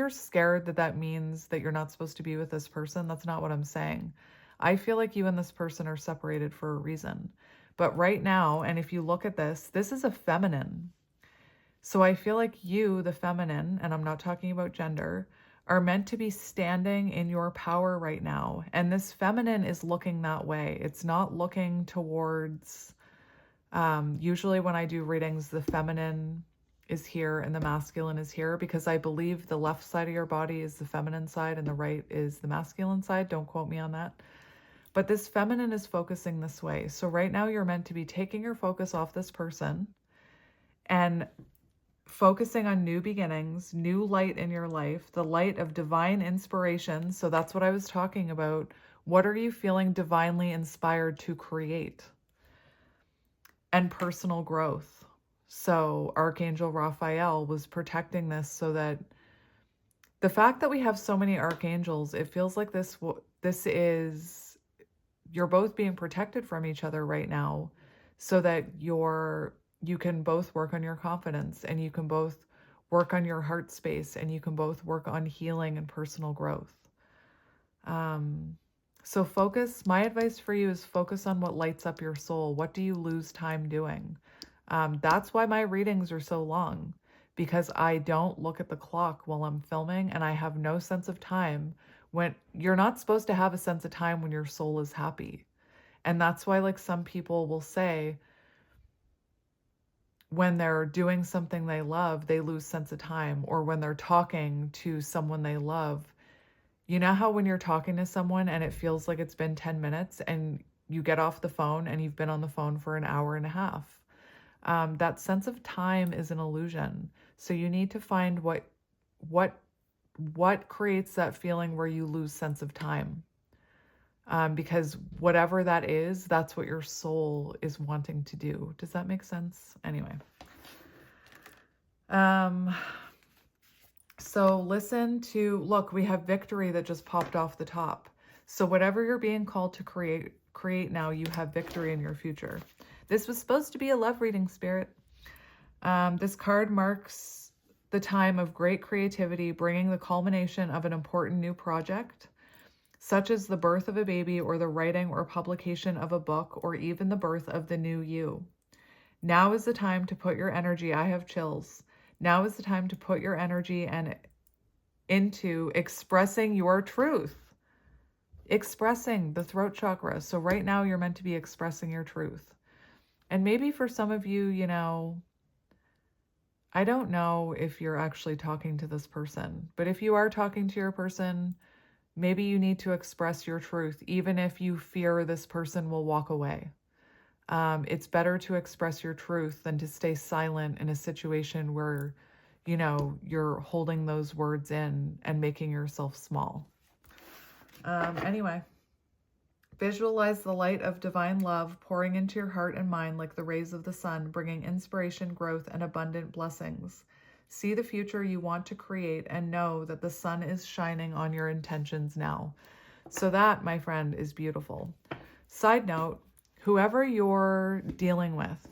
scared that means that you're not supposed to be with this person, that's not what I'm saying. I feel like you and this person are separated for a reason. But right now, and if you look at this is a feminine. So I feel like you, the feminine, and I'm not talking about gender, are meant to be standing in your power right now. And this feminine is looking that way. It's not looking towards, usually when I do readings, the feminine is here and the masculine is here, because I believe the left side of your body is the feminine side and the right is the masculine side. Don't quote me on that. But this feminine is focusing this way. So right now you're meant to be taking your focus off this person and focusing on new beginnings, new light in your life, the light of divine inspiration. So that's what I was talking about. What are you feeling divinely inspired to create? And personal growth. So Archangel Raphael was protecting this, so that the fact that we have so many archangels, it feels like you're both being protected from each other right now, so that you can both work on your confidence, and you can both work on your heart space, and you can both work on healing and personal growth. So focus, my advice for you is focus on what lights up your soul. What do you lose time doing? That's why my readings are so long, because I don't look at the clock while I'm filming, and I have no sense of time. When you're not supposed to have a sense of time when your soul is happy. And that's why, like, some people will say when they're doing something they love, they lose sense of time, or when they're talking to someone they love. You know how when you're talking to someone and it feels like it's been 10 minutes and you get off the phone and you've been on the phone for an hour and a half? That sense of time is an illusion. So you need to find what creates that feeling where you lose sense of time. Because whatever that is, that's what your soul is wanting to do. Does that make sense? Anyway. So look, we have victory that just popped off the top. So whatever you're being called to create now, you have victory in your future. This was supposed to be a love reading, Spirit. This card marks the time of great creativity, bringing the culmination of an important new project, such as the birth of a baby, or the writing or publication of a book, or even the birth of the new you. Now is the time to put your energy, I have chills. Now is the time to put your energy into expressing your truth. Expressing the throat chakra. So right now you're meant to be expressing your truth. And maybe for some of you, I don't know if you're actually talking to this person, but if you are talking to your person, maybe you need to express your truth, even if you fear this person will walk away. It's better to express your truth than to stay silent in a situation where, you're holding those words in and making yourself small. Anyway. Visualize the light of divine love pouring into your heart and mind like the rays of the sun, bringing inspiration, growth, and abundant blessings. See the future you want to create and know that the sun is shining on your intentions now. So that, my friend, is beautiful. Side note, whoever you're dealing with,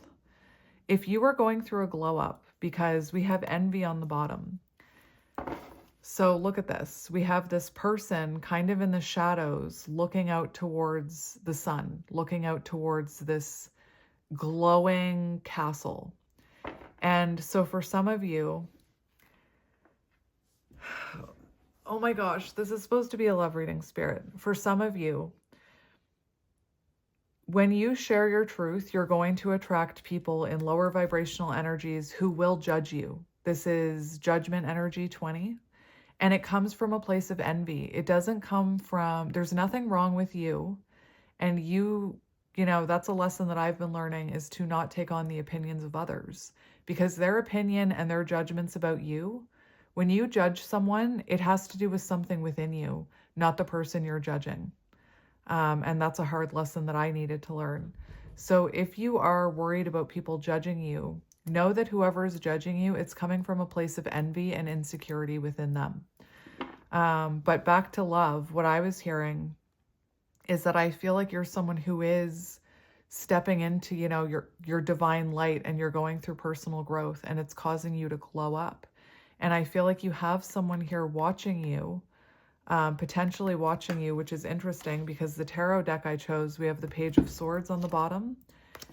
If you are going through a glow up, because we have envy on the bottom. So look at this. We have this person kind of in the shadows looking out towards the sun, looking out towards this glowing castle. And so for some of you, oh my gosh, this is supposed to be a love reading, Spirit. For some of you, when you share your truth, you're going to attract people in lower vibrational energies who will judge you. This is judgment energy 20. And it comes from a place of envy. It doesn't come from, there's nothing wrong with you. And you know, that's a lesson that I've been learning, is to not take on the opinions of others, because their opinion and their judgments about you, when you judge someone, it has to do with something within you, not the person you're judging. And that's a hard lesson that I needed to learn. So if you are worried about people judging you, know that whoever is judging you, it's coming from a place of envy and insecurity within them. But back to love, what I was hearing is that I feel like you're someone who is stepping into, you know, your divine light, and you're going through personal growth, and it's causing you to glow up. And I feel like you have someone here watching you, potentially watching you, which is interesting because the tarot deck I chose, we have the Page of Swords on the bottom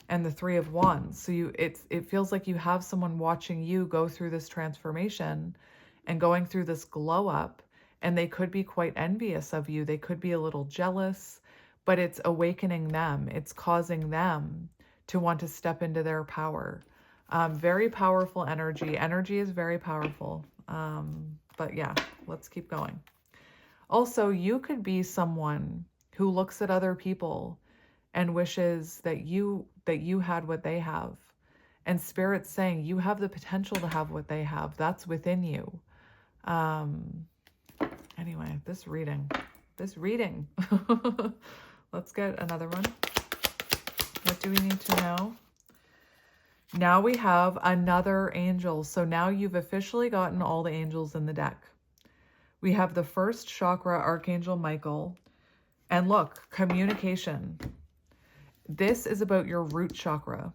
and the Three of Wands. So it feels like you have someone watching you go through this transformation and going through this glow up, and they could be quite envious of you. They could be a little jealous, but it's awakening them. It's causing them to want to step into their power. Very powerful energy. Energy is very powerful. But yeah, let's keep going. Also, you could be someone who looks at other people and wishes that you had what they have. And Spirit's saying you have the potential to have what they have. That's within you. Anyway, this reading. Let's get another one. What do we need to know? Now we have another angel. So now you've officially gotten all the angels in the deck. We have the first chakra, Archangel Michael. And look, communication. This is about your root chakra.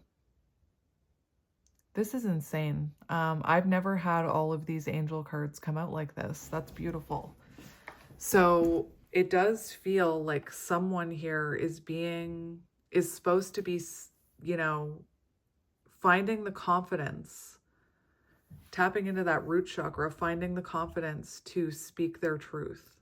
This is insane. I've never had all of these angel cards come out like this. That's beautiful. So it does feel like someone here is supposed to be, you know, finding the confidence, tapping into that root chakra, finding the confidence to speak their truth.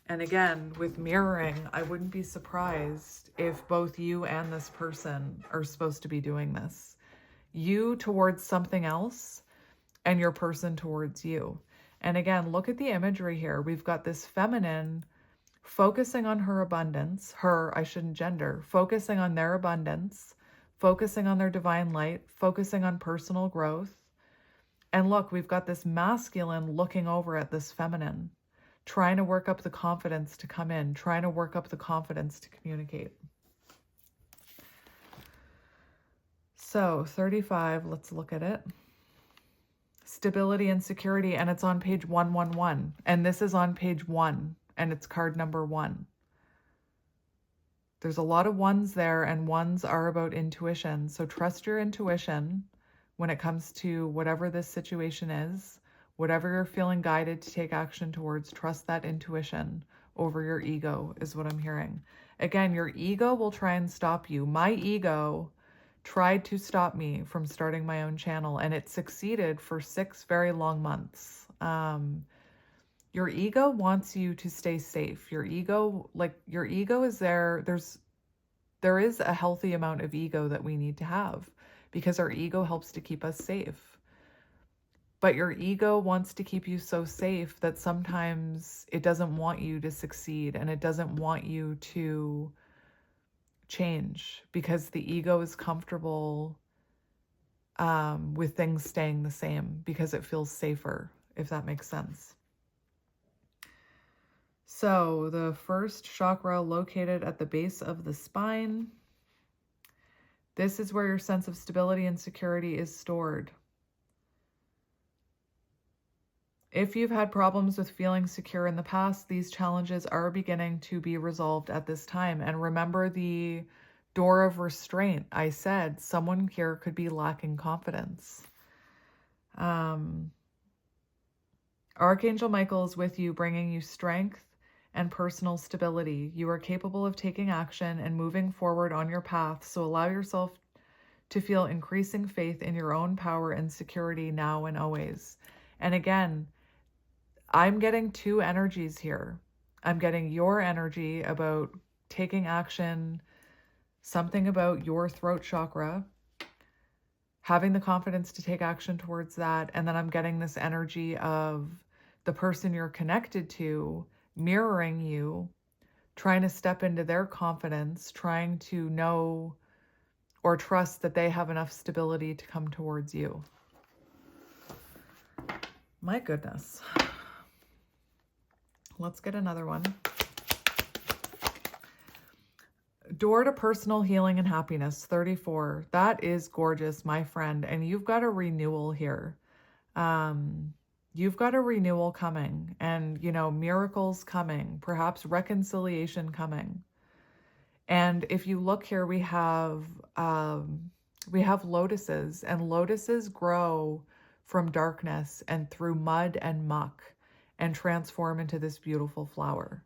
And again, with mirroring, I wouldn't be surprised if both you and this person are supposed to be doing this. You towards something else and your person towards you. And again, look at the imagery here. We've got this feminine focusing on her abundance, focusing on their abundance, focusing on their divine light, focusing on personal growth. And look, we've got this masculine looking over at this feminine, trying to work up the confidence to come in, trying to work up the confidence to communicate. So 35, let's look at it. Stability and security, and it's on page 111. And this is on page 1, and it's card number 1. There's a lot of ones there, and ones are about intuition. So trust your intuition when it comes to whatever this situation is, whatever you're feeling guided to take action towards, trust that intuition over your ego is what I'm hearing. Again, your ego will try and stop you. My ego tried to stop me from starting my own channel, and it succeeded for 6 very long months. Your ego wants you to stay safe. Your ego is there. There is a healthy amount of ego that we need to have because our ego helps to keep us safe. But your ego wants to keep you so safe that sometimes it doesn't want you to succeed, and it doesn't want you to change because the ego is comfortable with things staying the same because it feels safer, if that makes sense. So the first chakra located at the base of the spine. This is where your sense of stability and security is stored. If you've had problems with feeling secure in the past, these challenges are beginning to be resolved at this time. And remember the door of restraint. I said someone here could be lacking confidence. Archangel Michael is with you, bringing you strength and personal stability. You are capable of taking action and moving forward on your path, so allow yourself to feel increasing faith in your own power and security now and always. And again, I'm getting two energies here. I'm getting your energy about taking action, something about your throat chakra, having the confidence to take action towards that. And then I'm getting this energy of the person you're connected to mirroring you, trying to step into their confidence, trying to know or trust that they have enough stability to come towards you. My goodness. Let's get another one. Door to personal healing and happiness, 34. That is gorgeous, my friend. And you've got a renewal here. You've got a renewal coming, and, you know, miracles coming, perhaps reconciliation coming. And if you look here, we have lotuses, and lotuses grow from darkness and through mud and muck and transform into this beautiful flower.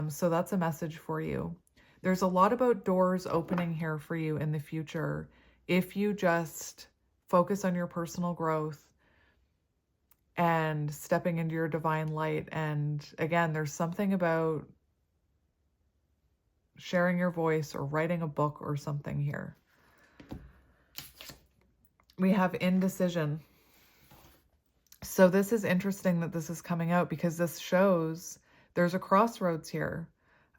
So that's a message for you. There's a lot about doors opening here for you in the future if you just focus on your personal growth and stepping into your divine light. And again, there's something about sharing your voice or writing a book or something here. We have indecision. So this is interesting that this is coming out, because this shows there's a crossroads here.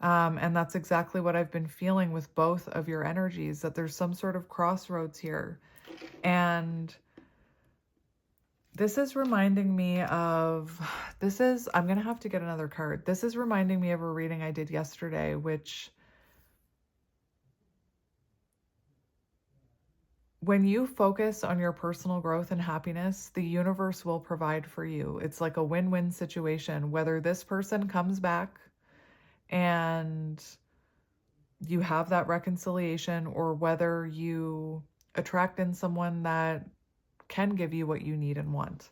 And that's exactly what I've been feeling with both of your energies, that there's some sort of crossroads here. And this is reminding me of, I'm going to have to get another card. This is reminding me of a reading I did yesterday, which, when you focus on your personal growth and happiness, the universe will provide for you. It's like a win-win situation, whether this person comes back and you have that reconciliation, or whether you attract in someone that can give you what you need and want.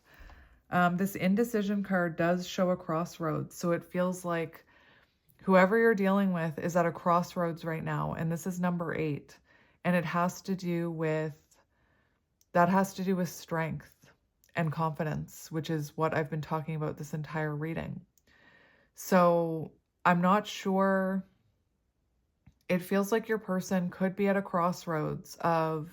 This indecision card does show a crossroads. So it feels like whoever you're dealing with is at a crossroads right now. And this is number 8. And it has to do with, strength and confidence, which is what I've been talking about this entire reading. So I'm not sure. It feels like your person could be at a crossroads of,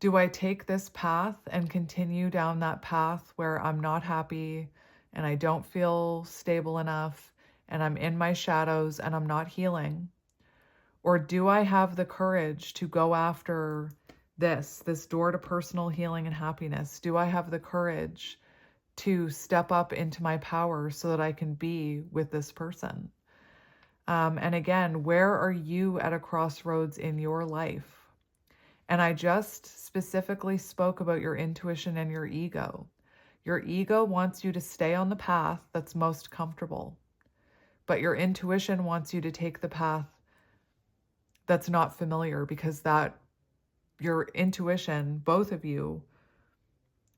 do I take this path and continue down that path where I'm not happy and I don't feel stable enough and I'm in my shadows and I'm not healing? Or do I have the courage to go after this door to personal healing and happiness? Do I have the courage to step up into my power so that I can be with this person? And again, where are you at a crossroads in your life? And I just specifically spoke about your intuition and your ego. Your ego wants you to stay on the path that's most comfortable, but your intuition wants you to take the path that's not familiar, because your intuition, both of you,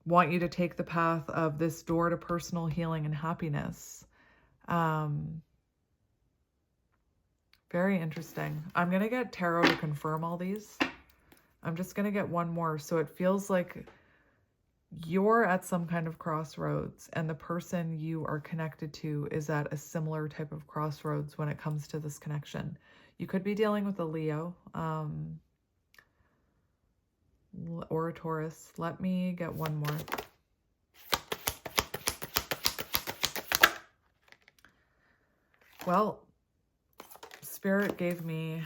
want you to take the path of this door to personal healing and happiness. Very interesting. I'm going to get tarot to confirm all these. I'm just going to get one more. So it feels like you're at some kind of crossroads, and the person you are connected to is at a similar type of crossroads when it comes to this connection. You could be dealing with a Leo or a Taurus. Let me get one more. Well, Spirit gave me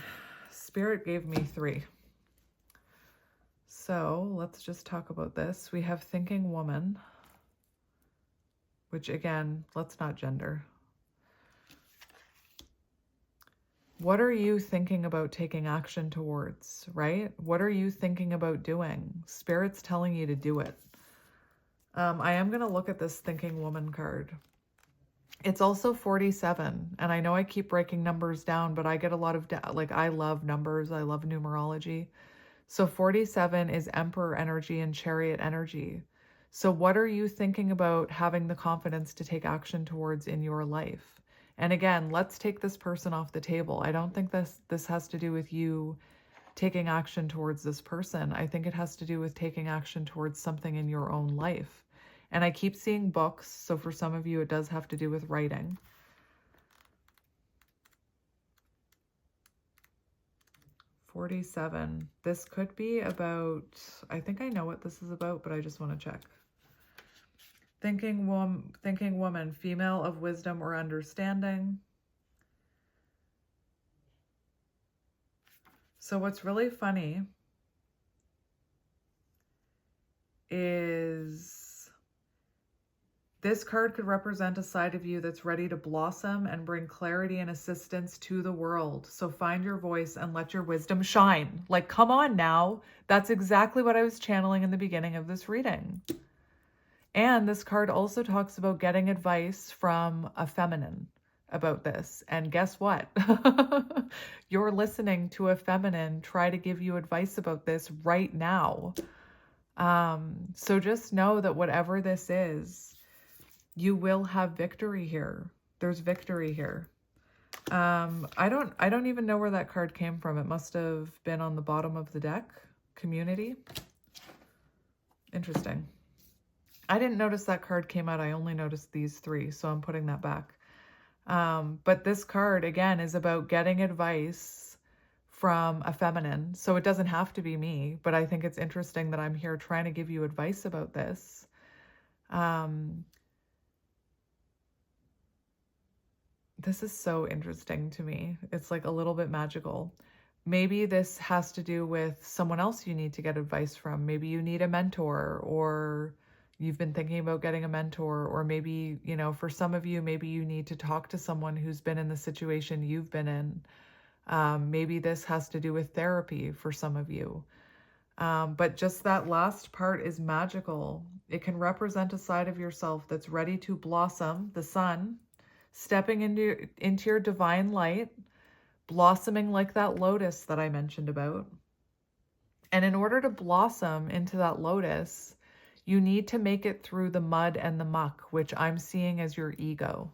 3. So let's just talk about this. We have thinking woman, which again, let's not gender. What are you thinking about taking action towards, right? What are you thinking about doing? Spirit's telling you to do it. I am going to look at this thinking woman card. It's also 47. And I know I keep breaking numbers down, but I get a lot of, like, I love numbers. I love numerology. So 47 is Emperor energy and Chariot energy. So what are you thinking about having the confidence to take action towards in your life? And again, let's take this person off the table. I don't think this has to do with you taking action towards this person. I think it has to do with taking action towards something in your own life. And I keep seeing books. So for some of you, it does have to do with writing. 47. This could be about, I think I know what this is about, but I just want to check. Thinking woman, female of wisdom or understanding. So what's really funny is this card could represent a side of you that's ready to blossom and bring clarity and assistance to the world. So find your voice and let your wisdom shine. Like, come on now. That's exactly what I was channeling in the beginning of this reading. And this card also talks about getting advice from a feminine about this. And guess what? You're listening to a feminine try to give you advice about this right now. So just know that whatever this is, you will have victory here. There's victory here. I don't even know where that card came from. It must have been on the bottom of the deck. Community. Interesting. I didn't notice that card came out. I only noticed these three, so I'm putting that back. But this card, again, is about getting advice from a feminine. So it doesn't have to be me, but I think it's interesting that I'm here trying to give you advice about this. This is so interesting to me. It's like a little bit magical. Maybe this has to do with someone else you need to get advice from. Maybe you need a mentor, or you've been thinking about getting a mentor, or maybe, you know, for some of you, maybe you need to talk to someone who's been in the situation you've been in. Maybe this has to do with therapy for some of you. But just that last part is magical. It can represent a side of yourself that's ready to blossom, the sun, stepping into your divine light, blossoming like that lotus that I mentioned about. And in order to blossom into that lotus, you need to make it through the mud and the muck, which I'm seeing as your ego.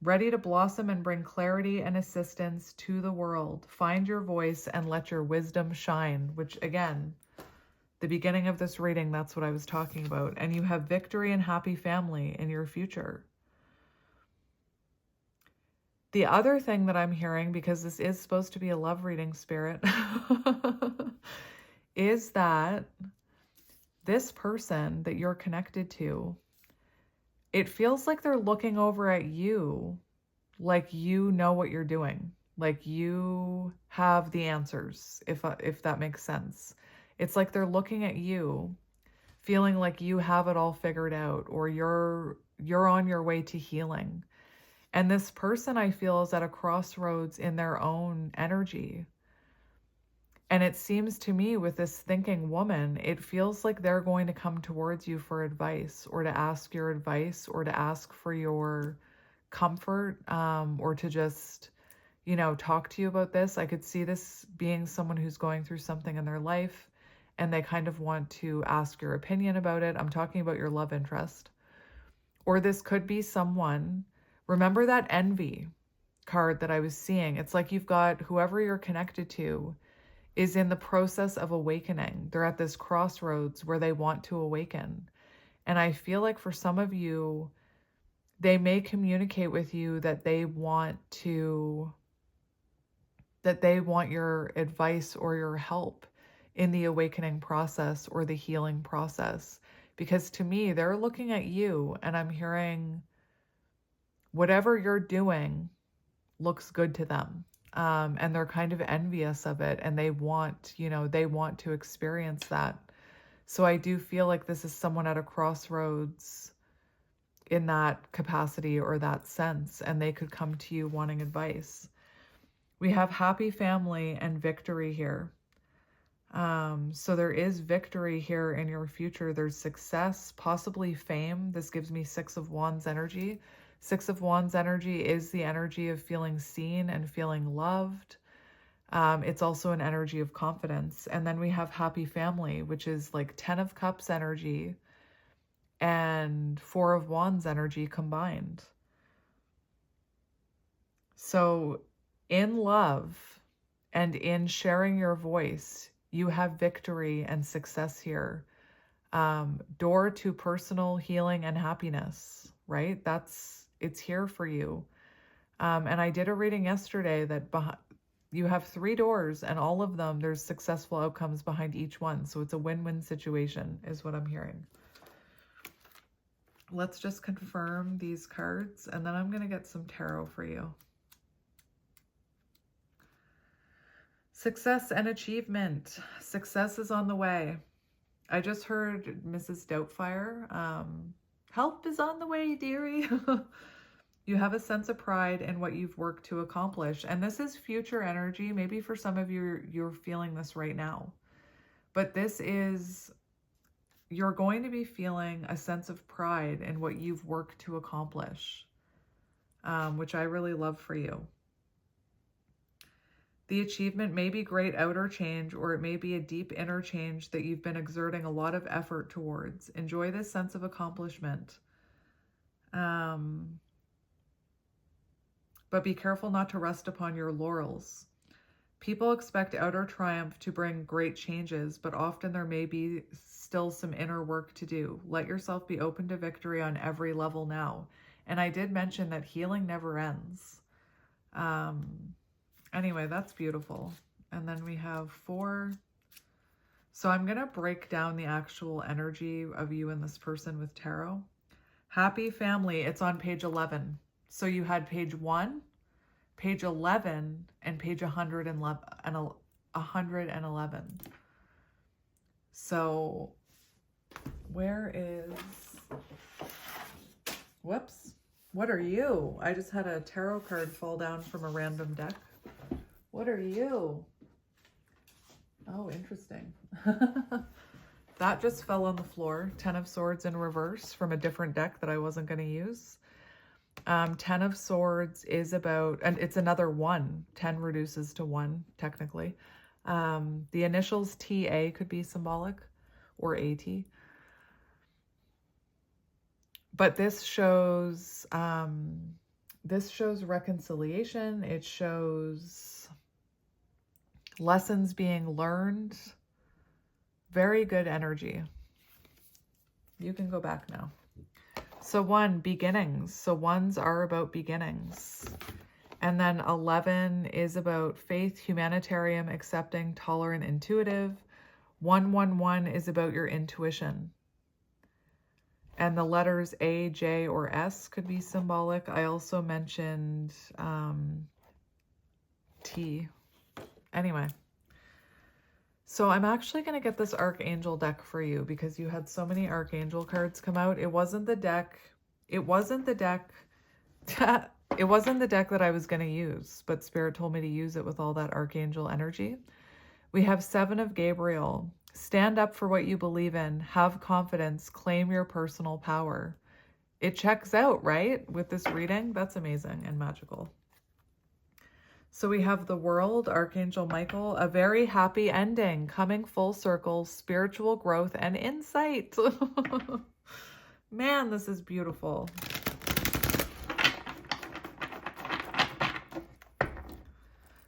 Ready to blossom and bring clarity and assistance to the world. Find your voice and let your wisdom shine, which again, the beginning of this reading, that's what I was talking about. And you have victory and happy family in your future. The other thing that I'm hearing, because this is supposed to be a love reading, Spirit, is that this person that you're connected to, it feels like they're looking over at you like you know what you're doing. Like you have the answers, if that makes sense. It's like they're looking at you, feeling like you have it all figured out, or you're on your way to healing. And this person, I feel, is at a crossroads in their own energy. And it seems to me with this thinking woman, it feels like they're going to come towards you for advice, or to ask your advice, or to ask for your comfort, or to just, you know, talk to you about this. I could see this being someone who's going through something in their life and they kind of want to ask your opinion about it. I'm talking about your love interest. Or this could be someone, remember that envy card that I was seeing? It's like you've got whoever you're connected to is in the process of awakening. They're at this crossroads where they want to awaken. And I feel like for some of you, they may communicate with you that they want your advice or your help in the awakening process or the healing process. Because to me, they're looking at you and I'm hearing whatever you're doing looks good to them. And they're kind of envious of it, and they want to experience that. So I do feel like this is someone at a crossroads in that capacity or that sense, and they could come to you wanting advice. We have happy family and victory here. So there is victory here in your future. There's success, possibly fame. This gives me Six of Wands energy. Six of Wands energy is the energy of feeling seen and feeling loved. It's also an energy of confidence. And then we have happy family, which is like 10 of Cups energy and Four of Wands energy combined. So in love and in sharing your voice, you have victory and success here. Door to personal healing and happiness, right? It's here for you. And I did a reading yesterday that you have 3 doors, and all of them, there's successful outcomes behind each one. So it's a win-win situation is what I'm hearing. Let's just confirm these cards, and then I'm going to get some tarot for you. Success and achievement. Success is on the way. I just heard Mrs. Doubtfire. Help is on the way, dearie. You have a sense of pride in what you've worked to accomplish. And this is future energy. Maybe for some of you, you're feeling this right now. But this is, you're going to be feeling a sense of pride in what you've worked to accomplish, which I really love for you. The achievement may be great outer change, or it may be a deep inner change that you've been exerting a lot of effort towards. Enjoy this sense of accomplishment. But be careful not to rest upon your laurels. People expect outer triumph to bring great changes, but often there may be still some inner work to do. Let yourself be open to victory on every level now. And I did mention that healing never ends. Anyway, that's beautiful. And then we have 4. So I'm going to break down the actual energy of you and this person with tarot. Happy family. It's on page 11. So you had page 1, page 11, and page 111. So where is... Whoops. What are you? I just had a tarot card fall down from a random deck. What are you? Oh, interesting. That just fell on the floor. 10 of Swords in reverse from a different deck that I wasn't going to use. 10 of Swords is about, and it's another 1. 10 reduces to 1, technically. The initials TA could be symbolic, or AT. But this shows reconciliation. It shows lessons being learned. Very good energy. You can go back now. So 1, beginnings. So 1s are about beginnings. And then 11 is about faith, humanitarian, accepting, tolerant, intuitive. 111 is about your intuition. And the letters A, J, or S could be symbolic. I also mentioned T. Anyway. So I'm actually going to get this Archangel deck for you because you had so many Archangel cards come out. It wasn't the deck. It wasn't the deck that I was going to use, but Spirit told me to use it with all that Archangel energy. We have 7 of Gabriel. Stand up for what you believe in. Have confidence. Claim your personal power. It checks out, right? With this reading. That's amazing and magical. So we have the World, Archangel Michael, a very happy ending, coming full circle, spiritual growth and insight. Man, this is beautiful.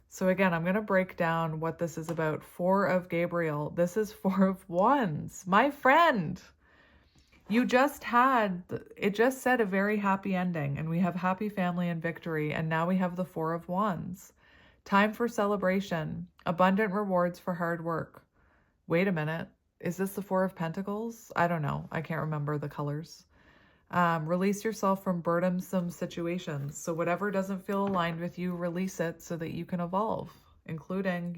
So again, I'm going to break down what this is about. 4 of Gabriel. This is 4 of Wands. My friend, it just said a very happy ending, and we have happy family and victory, and now we have the 4 of Wands. Time for celebration. Abundant rewards for hard work. Wait a minute. Is this the 4 of Pentacles? I don't know. I can't remember the colors. Release yourself from burdensome situations. So whatever doesn't feel aligned with you, release it so that you can evolve, including,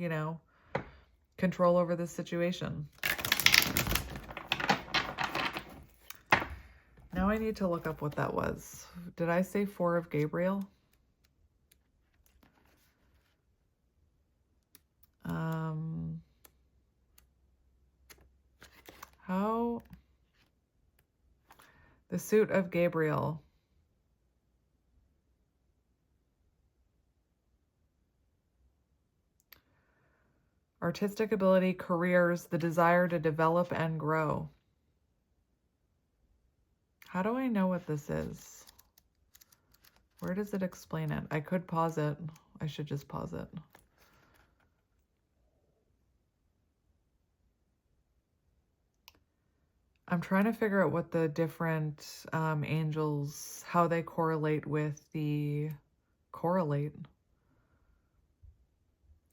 control over this situation. Now I need to look up what that was. Did I say 4 of Gabriel? How? The suit of Gabriel. Artistic ability, careers, the desire to develop and grow. How do I know what this is? Where does it explain it? I could pause it. I should just pause it. I'm trying to figure out what the different angels, how they correlate with the correlate.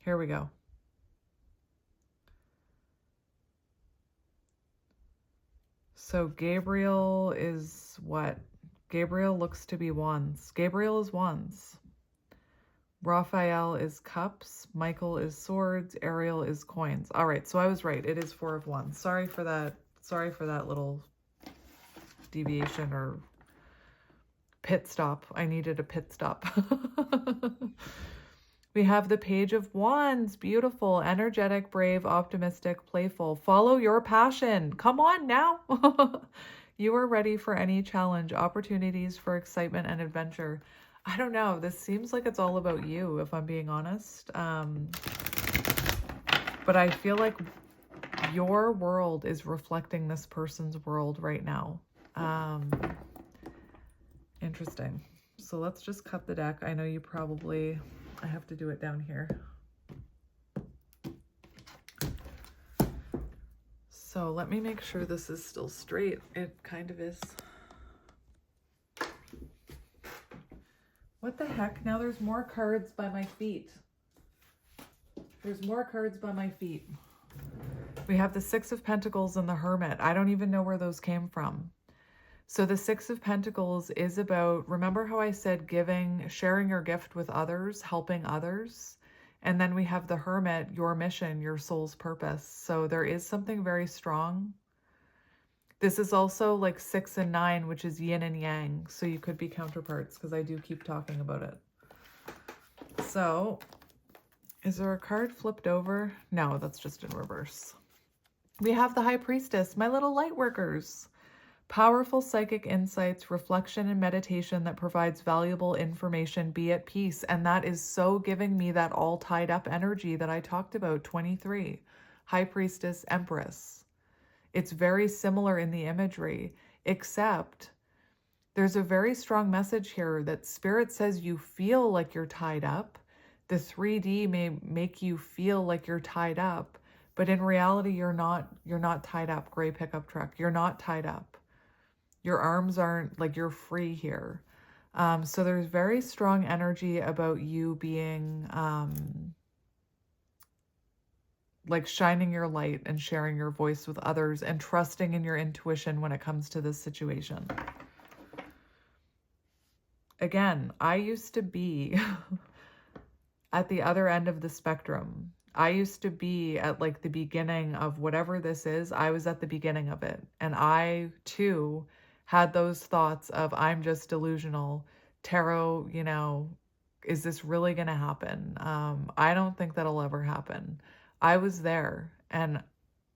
Here we go. So Gabriel is what? Gabriel looks to be wands. Gabriel is wands. Raphael is cups. Michael is swords. Ariel is coins. All right, so I was right. It is 4 of wands. Sorry for that. Sorry for that little deviation or pit stop. I needed a pit stop. We have the Page of Wands. Beautiful, energetic, brave, optimistic, playful. Follow your passion. Come on now. You are ready for any challenge, opportunities for excitement and adventure. I don't know. This seems like it's all about you, if I'm being honest. But I feel like your world is reflecting this person's world right now. Interesting. So let's just cut the deck. I know you probably... I have to do it down here. So let me make sure this is still straight. It kind of is. What the heck? Now there's more cards by my feet. There's more cards by my feet. We have the 6 of Pentacles and the Hermit. I don't even know where those came from. So the 6 of Pentacles is about, remember how I said giving, sharing your gift with others, helping others? And then we have the Hermit, your mission, your soul's purpose. So there is something very strong. This is also like 6 and 9, which is yin and yang. So you could be counterparts because I do keep talking about it. So is there a card flipped over? No, that's just in reverse. We have the High Priestess, my little light workers. Powerful psychic insights, reflection, and meditation that provides valuable information. Be at peace. And that is so giving me that all tied up energy that I talked about, 23. High Priestess, Empress. It's very similar in the imagery, except there's a very strong message here that Spirit says you feel like you're tied up. The 3D may make you feel like you're tied up, but in reality, you're not tied up. Gray pickup truck. You're not tied up. Your arms aren't, like, you're free here. So there's very strong energy about you being, like, shining your light and sharing your voice with others and trusting in your intuition when it comes to this situation. Again, I used to be at the other end of the spectrum. I used to be at, like, the beginning of whatever this is. I was at the beginning of it. And I, too, had those thoughts of, I'm just delusional. Tarot, you know, is this really going to happen? I don't think that'll ever happen. I was there, and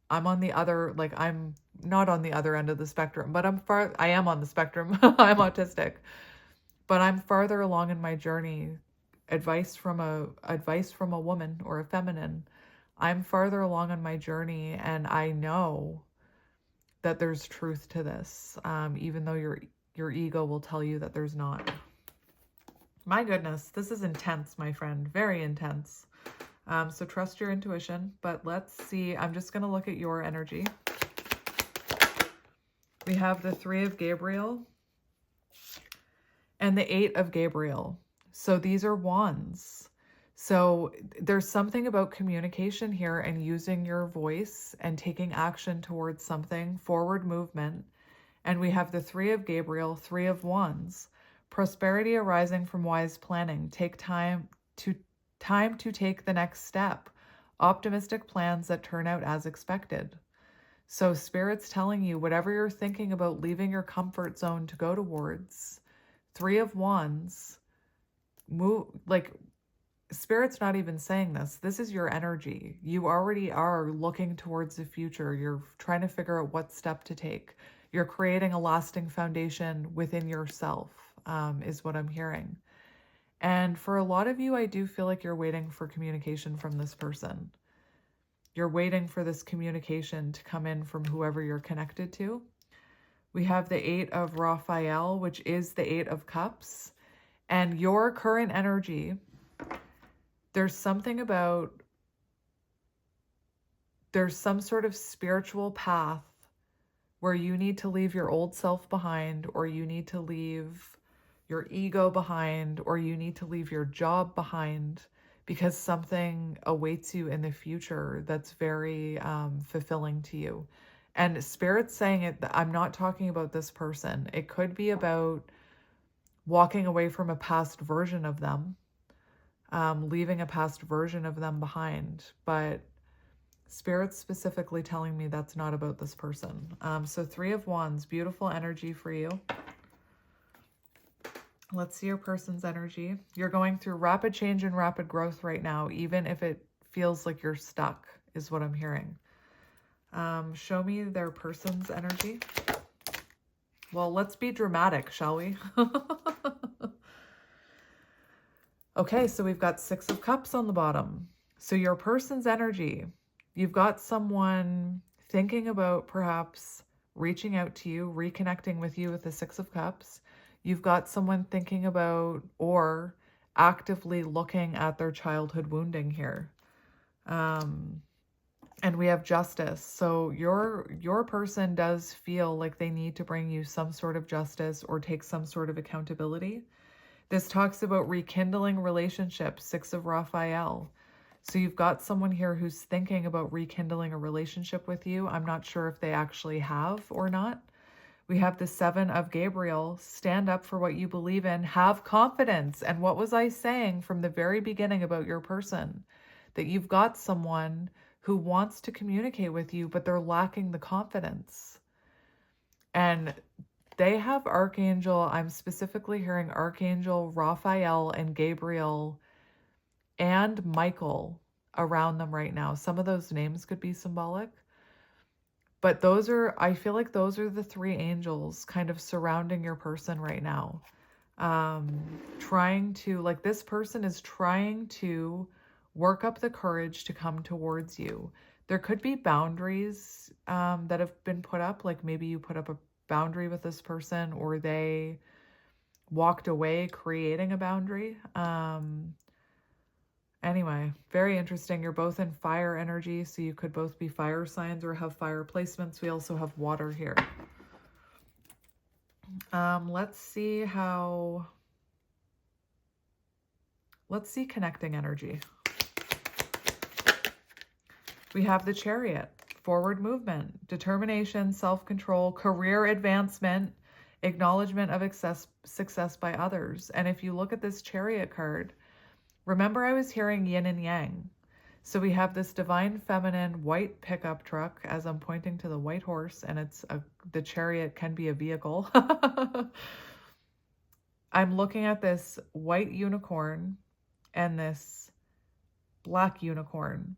I'm on the other, like, I'm not on the other end of the spectrum, but I am on the spectrum. I'm autistic, but I'm farther along in my journey. Advice from a woman or a feminine. I'm farther along on my journey, and I know that there's truth to this, even though your ego will tell you that there's not. My goodness, this is intense, my friend. Very intense. So trust your intuition, but let's see. I'm just going to look at your energy. We have the 3 of Gabriel and the 8 of Gabriel. So these are wands. So there's something about communication here and using your voice and taking action towards something, forward movement. And we have the 3 of Gabriel, 3 of wands. Prosperity arising from wise planning. Take time to take the next step. Optimistic plans that turn out as expected. So Spirit's telling you, whatever you're thinking about leaving your comfort zone to go towards, 3 of wands, move, like, Spirit's not even saying this. This is your energy. You already are looking towards the future. You're trying to figure out what step to take. You're creating a lasting foundation within yourself, is what I'm hearing. And for a lot of you, I do feel like you're waiting for communication from this person. You're waiting for this communication to come in from whoever you're connected to. We have the 8 of Raphael, which is the 8 of Cups. And your current energy, there's something about, there's some sort of spiritual path where you need to leave your old self behind, or you need to leave your ego behind, or you need to leave your job behind, because something awaits you in the future that's very fulfilling to you. And Spirit's saying it, I'm not talking about this person. It could be about walking away from a past version of them, leaving a past version of them behind. But Spirit's specifically telling me that's not about this person. So 3 of Wands, beautiful energy for you. Let's see your person's energy. You're going through rapid change and rapid growth right now, even if it feels like you're stuck, is what I'm hearing. Show me their person's energy. Well, let's be dramatic, shall we? Okay, so we've got 6 of Cups on the bottom. So your person's energy, you've got someone thinking about perhaps reaching out to you, reconnecting with you with the 6 of Cups. You've got someone thinking about or actively looking at their childhood wounding here. And we have Justice. So your person does feel like they need to bring you some sort of justice or take some sort of accountability. This talks about rekindling relationships, 6 of Raphael. So you've got someone here who's thinking about rekindling a relationship with you. I'm not sure if they actually have or not. We have the 7 of Gabriel. Stand up for what you believe in. Have confidence. And what was I saying from the very beginning about your person? That you've got someone who wants to communicate with you, but they're lacking the confidence. And they have Archangel. I'm specifically hearing Archangel, Raphael, and Gabriel, and Michael around them right now. Some of those names could be symbolic. But those are, I feel like those are the 3 angels kind of surrounding your person right now. Trying to, like, this person is trying to work up the courage to come towards you. There could be boundaries that have been put up. Like maybe you put up a boundary with this person, or they walked away creating a boundary. Anyway, very interesting. You're both in fire energy, so you could both be fire signs or have fire placements. We also have water here. Let's see connecting energy. We have the Chariot, forward movement, determination, self-control, career advancement, acknowledgement of success by others. And if you look at this Chariot card, remember I was hearing yin and yang. So we have this divine feminine white pickup truck, as I'm pointing to the white horse, and the Chariot can be a vehicle. I'm looking at this white unicorn and this black unicorn.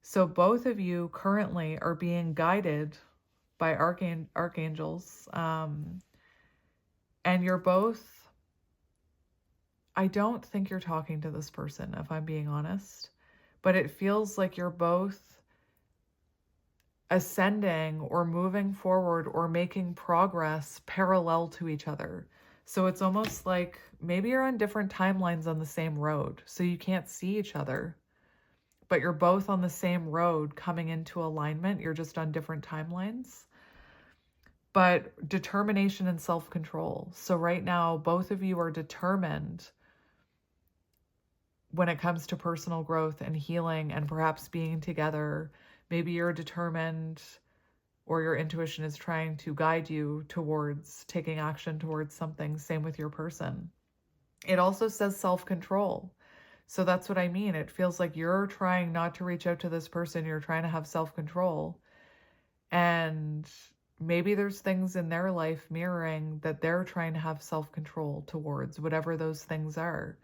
So both of you currently are being guided by archangels. And you're both, I don't think you're talking to this person, if I'm being honest, but it feels like you're both ascending or moving forward or making progress parallel to each other. So it's almost like maybe you're on different timelines on the same road, so you can't see each other, but you're both on the same road coming into alignment. You're just on different timelines. But determination and self-control. So right now, both of you are determined when it comes to personal growth and healing and perhaps being together. Maybe you're determined, or your intuition is trying to guide you towards taking action towards something. Same with your person. It also says self-control. So that's what I mean. It feels like you're trying not to reach out to this person. You're trying to have self-control. And maybe there's things in their life mirroring that they're trying to have self-control towards, whatever those things are.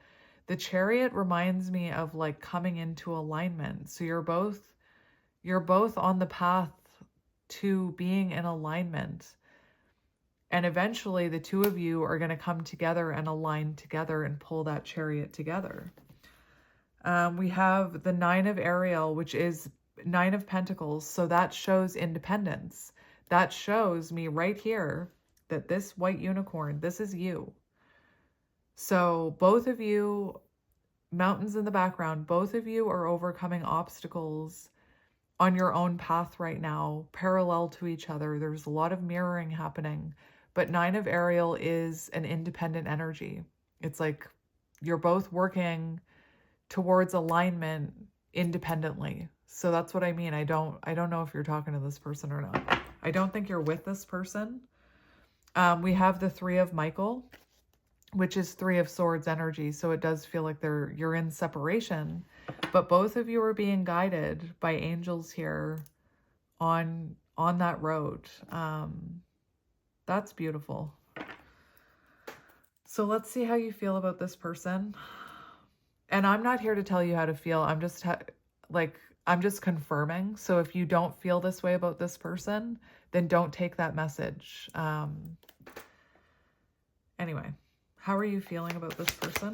The Chariot reminds me of like coming into alignment. So you're both on the path to being in alignment. And eventually the two of you are going to come together and align together and pull that Chariot together. We have the Nine of Ariel, which is Nine of Pentacles. So that shows independence. That shows me right here that this white unicorn, this is you. So both of you, mountains in the background, both of you are overcoming obstacles on your own path right now, parallel to each other. There's a lot of mirroring happening, but Nine of Ariel is an independent energy. It's like you're both working towards alignment independently. So that's what I mean. I don't know if you're talking to this person or not. I don't think you're with this person. We have the Three of Michael, which is Three of Swords energy. So it does feel like you're in separation, but both of you are being guided by angels here on that road. That's beautiful. So let's see how you feel about this person. And I'm not here to tell you how to feel. I'm just I'm just confirming. So if you don't feel this way about this person, then don't take that message. Anyway, how are you feeling about this person?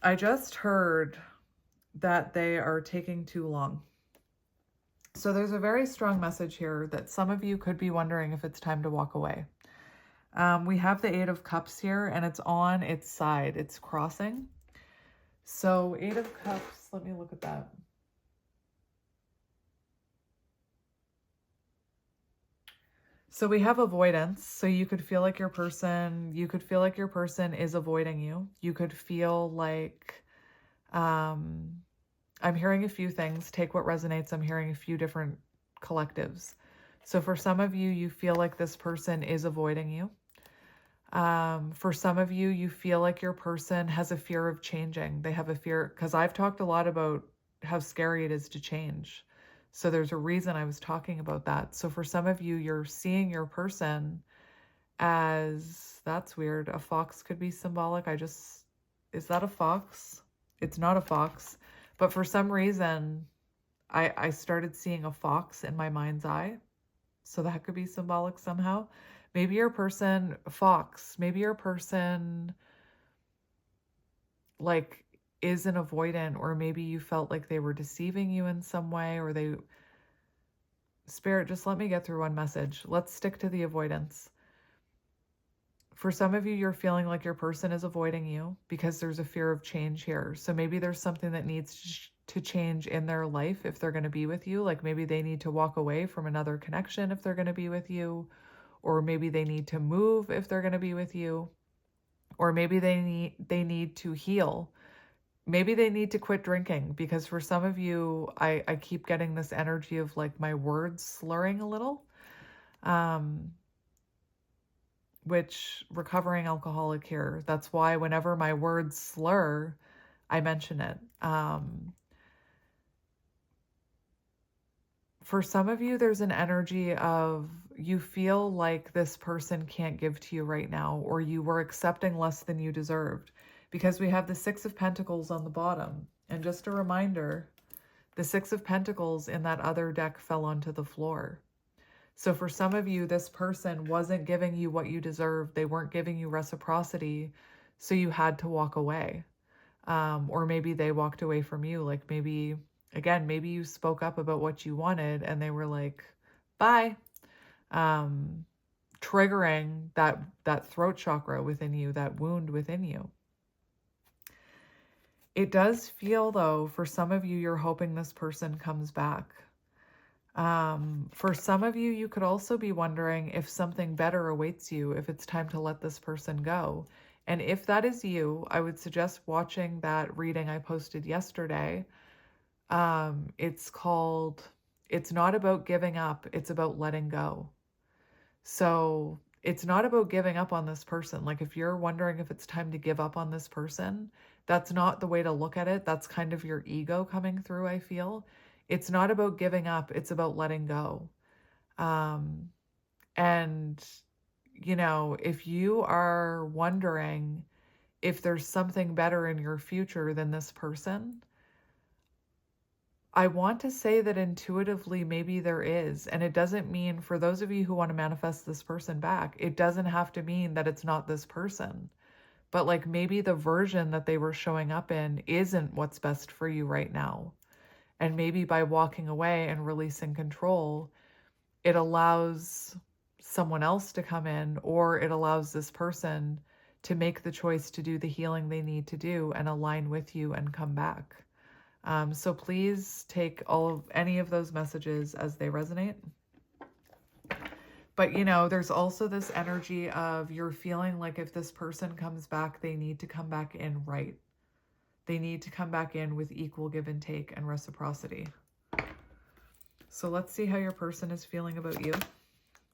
I just heard that they are taking too long. So there's a very strong message here that some of you could be wondering if it's time to walk away. We have the Eight of Cups here, and it's on its side. It's crossing. So Eight of Cups, let me look at that. So we have avoidance. So you could feel like your person is avoiding you. You could feel like, I'm hearing a few things. Take what resonates. I'm hearing a few different collectives. So for some of you, you feel like this person is avoiding you. For some of you, you feel like your person has a fear of changing. They have a fear, because I've talked a lot about how scary it is to change. So there's a reason I was talking about that. So for some of you, you're seeing your person as, that's weird. A fox could be symbolic. Is that a fox? It's not a fox. But for some reason, I started seeing a fox in my mind's eye. So that could be symbolic somehow. Maybe your person, fox, maybe your person like is an avoidant, or maybe you felt like they were deceiving you in some way, or Spirit, just let me get through one message. Let's stick to the avoidance. For some of you, you're feeling like your person is avoiding you because there's a fear of change here. So maybe there's something that needs to change in their life if they're going to be with you. Like maybe they need to walk away from another connection if they're going to be with you. Or maybe they need to move if they're going to be with you. Or maybe they need to heal. Maybe they need to quit drinking, because for some of you, I keep getting this energy of like my words slurring a little. Which, recovering alcoholic here. That's why whenever my words slur, I mention it. For some of you, there's an energy of you feel like this person can't give to you right now, or you were accepting less than you deserved, because we have the Six of Pentacles on the bottom. And just a reminder, the Six of Pentacles in that other deck fell onto the floor. So for some of you, this person wasn't giving you what you deserved. They weren't giving you reciprocity, so you had to walk away. Or maybe they walked away from you. Like maybe you spoke up about what you wanted and they were like, bye. Triggering that throat chakra within you, that wound within you. It does feel, though, for some of you, you're hoping this person comes back. For some of you, you could also be wondering if something better awaits you, if it's time to let this person go. And if that is you, I would suggest watching that reading I posted yesterday. It's called, It's Not About Giving Up, It's About Letting Go. So it's not about giving up on this person. Like if you're wondering if it's time to give up on this person, that's not the way to look at it. That's kind of your ego coming through, I feel. It's not about giving up. It's about letting go. And, you know, if you are wondering if there's something better in your future than this person. I want to say that intuitively maybe there is, and it doesn't mean, for those of you who want to manifest this person back, it doesn't have to mean that it's not this person. But like maybe the version that they were showing up in isn't what's best for you right now. And maybe by walking away and releasing control, it allows someone else to come in, or it allows this person to make the choice to do the healing they need to do and align with you and come back. So please take any of those messages as they resonate. But, you know, there's also this energy of you're feeling like if this person comes back, they need to come back in right. They need to come back in with equal give and take and reciprocity. So let's see how your person is feeling about you.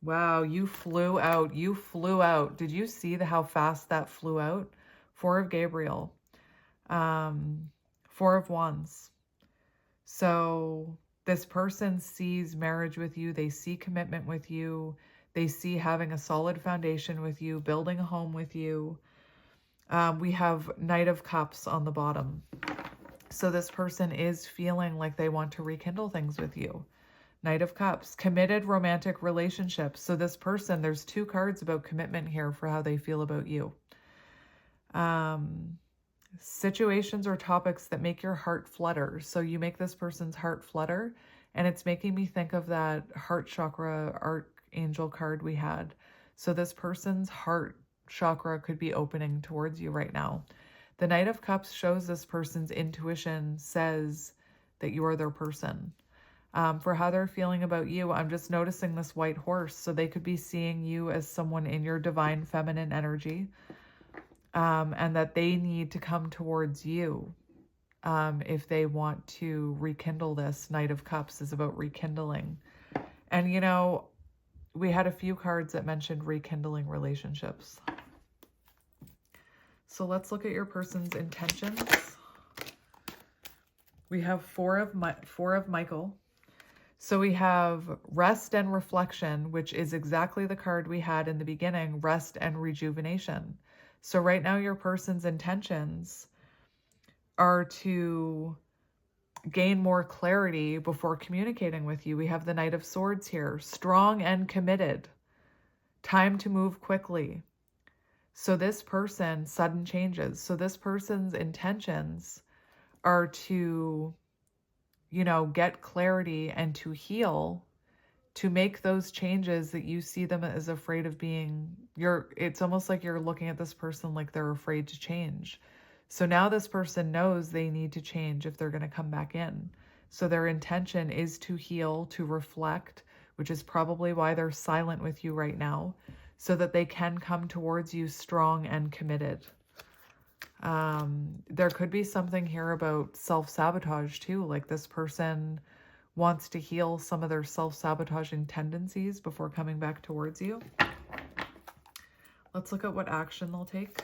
Wow, you flew out. You flew out. Did you see how fast that flew out? 4 of Gabriel. 4 of Wands. So this person sees marriage with you. They see commitment with you. They see having a solid foundation with you, building a home with you. We have Knight of Cups on the bottom. So this person is feeling like they want to rekindle things with you. Knight of Cups, committed romantic relationships. So this person, there's 2 cards about commitment here for how they feel about you. Situations or topics that make your heart flutter. So you make this person's heart flutter, and it's making me think of that heart chakra Archangel card we had. So this person's heart chakra could be opening towards you right now. The Knight of Cups shows this person's intuition says that you are their person. For how they're feeling about you, I'm just noticing this white horse. So they could be seeing you as someone in your divine feminine energy. And that they need to come towards you if they want to rekindle this. Knight of Cups is about rekindling. And, you know, we had a few cards that mentioned rekindling relationships. So let's look at your person's intentions. We have 4 of Michael. So we have rest and reflection, which is exactly the card we had in the beginning, rest and rejuvenation. So right now your person's intentions are to gain more clarity before communicating with you. We have the Knight of Swords here, strong and committed, time to move quickly. So this person, sudden changes. So this person's intentions are to, you know, get clarity and to heal, to make those changes that you see them as afraid of being. It's almost like you're looking at this person like they're afraid to change. So now this person knows they need to change if they're going to come back in. So their intention is to heal, to reflect, which is probably why they're silent with you right now, so that they can come towards you strong and committed. There could be something here about self-sabotage too, like this person wants to heal some of their self-sabotaging tendencies before coming back towards you. Let's look at what action they'll take.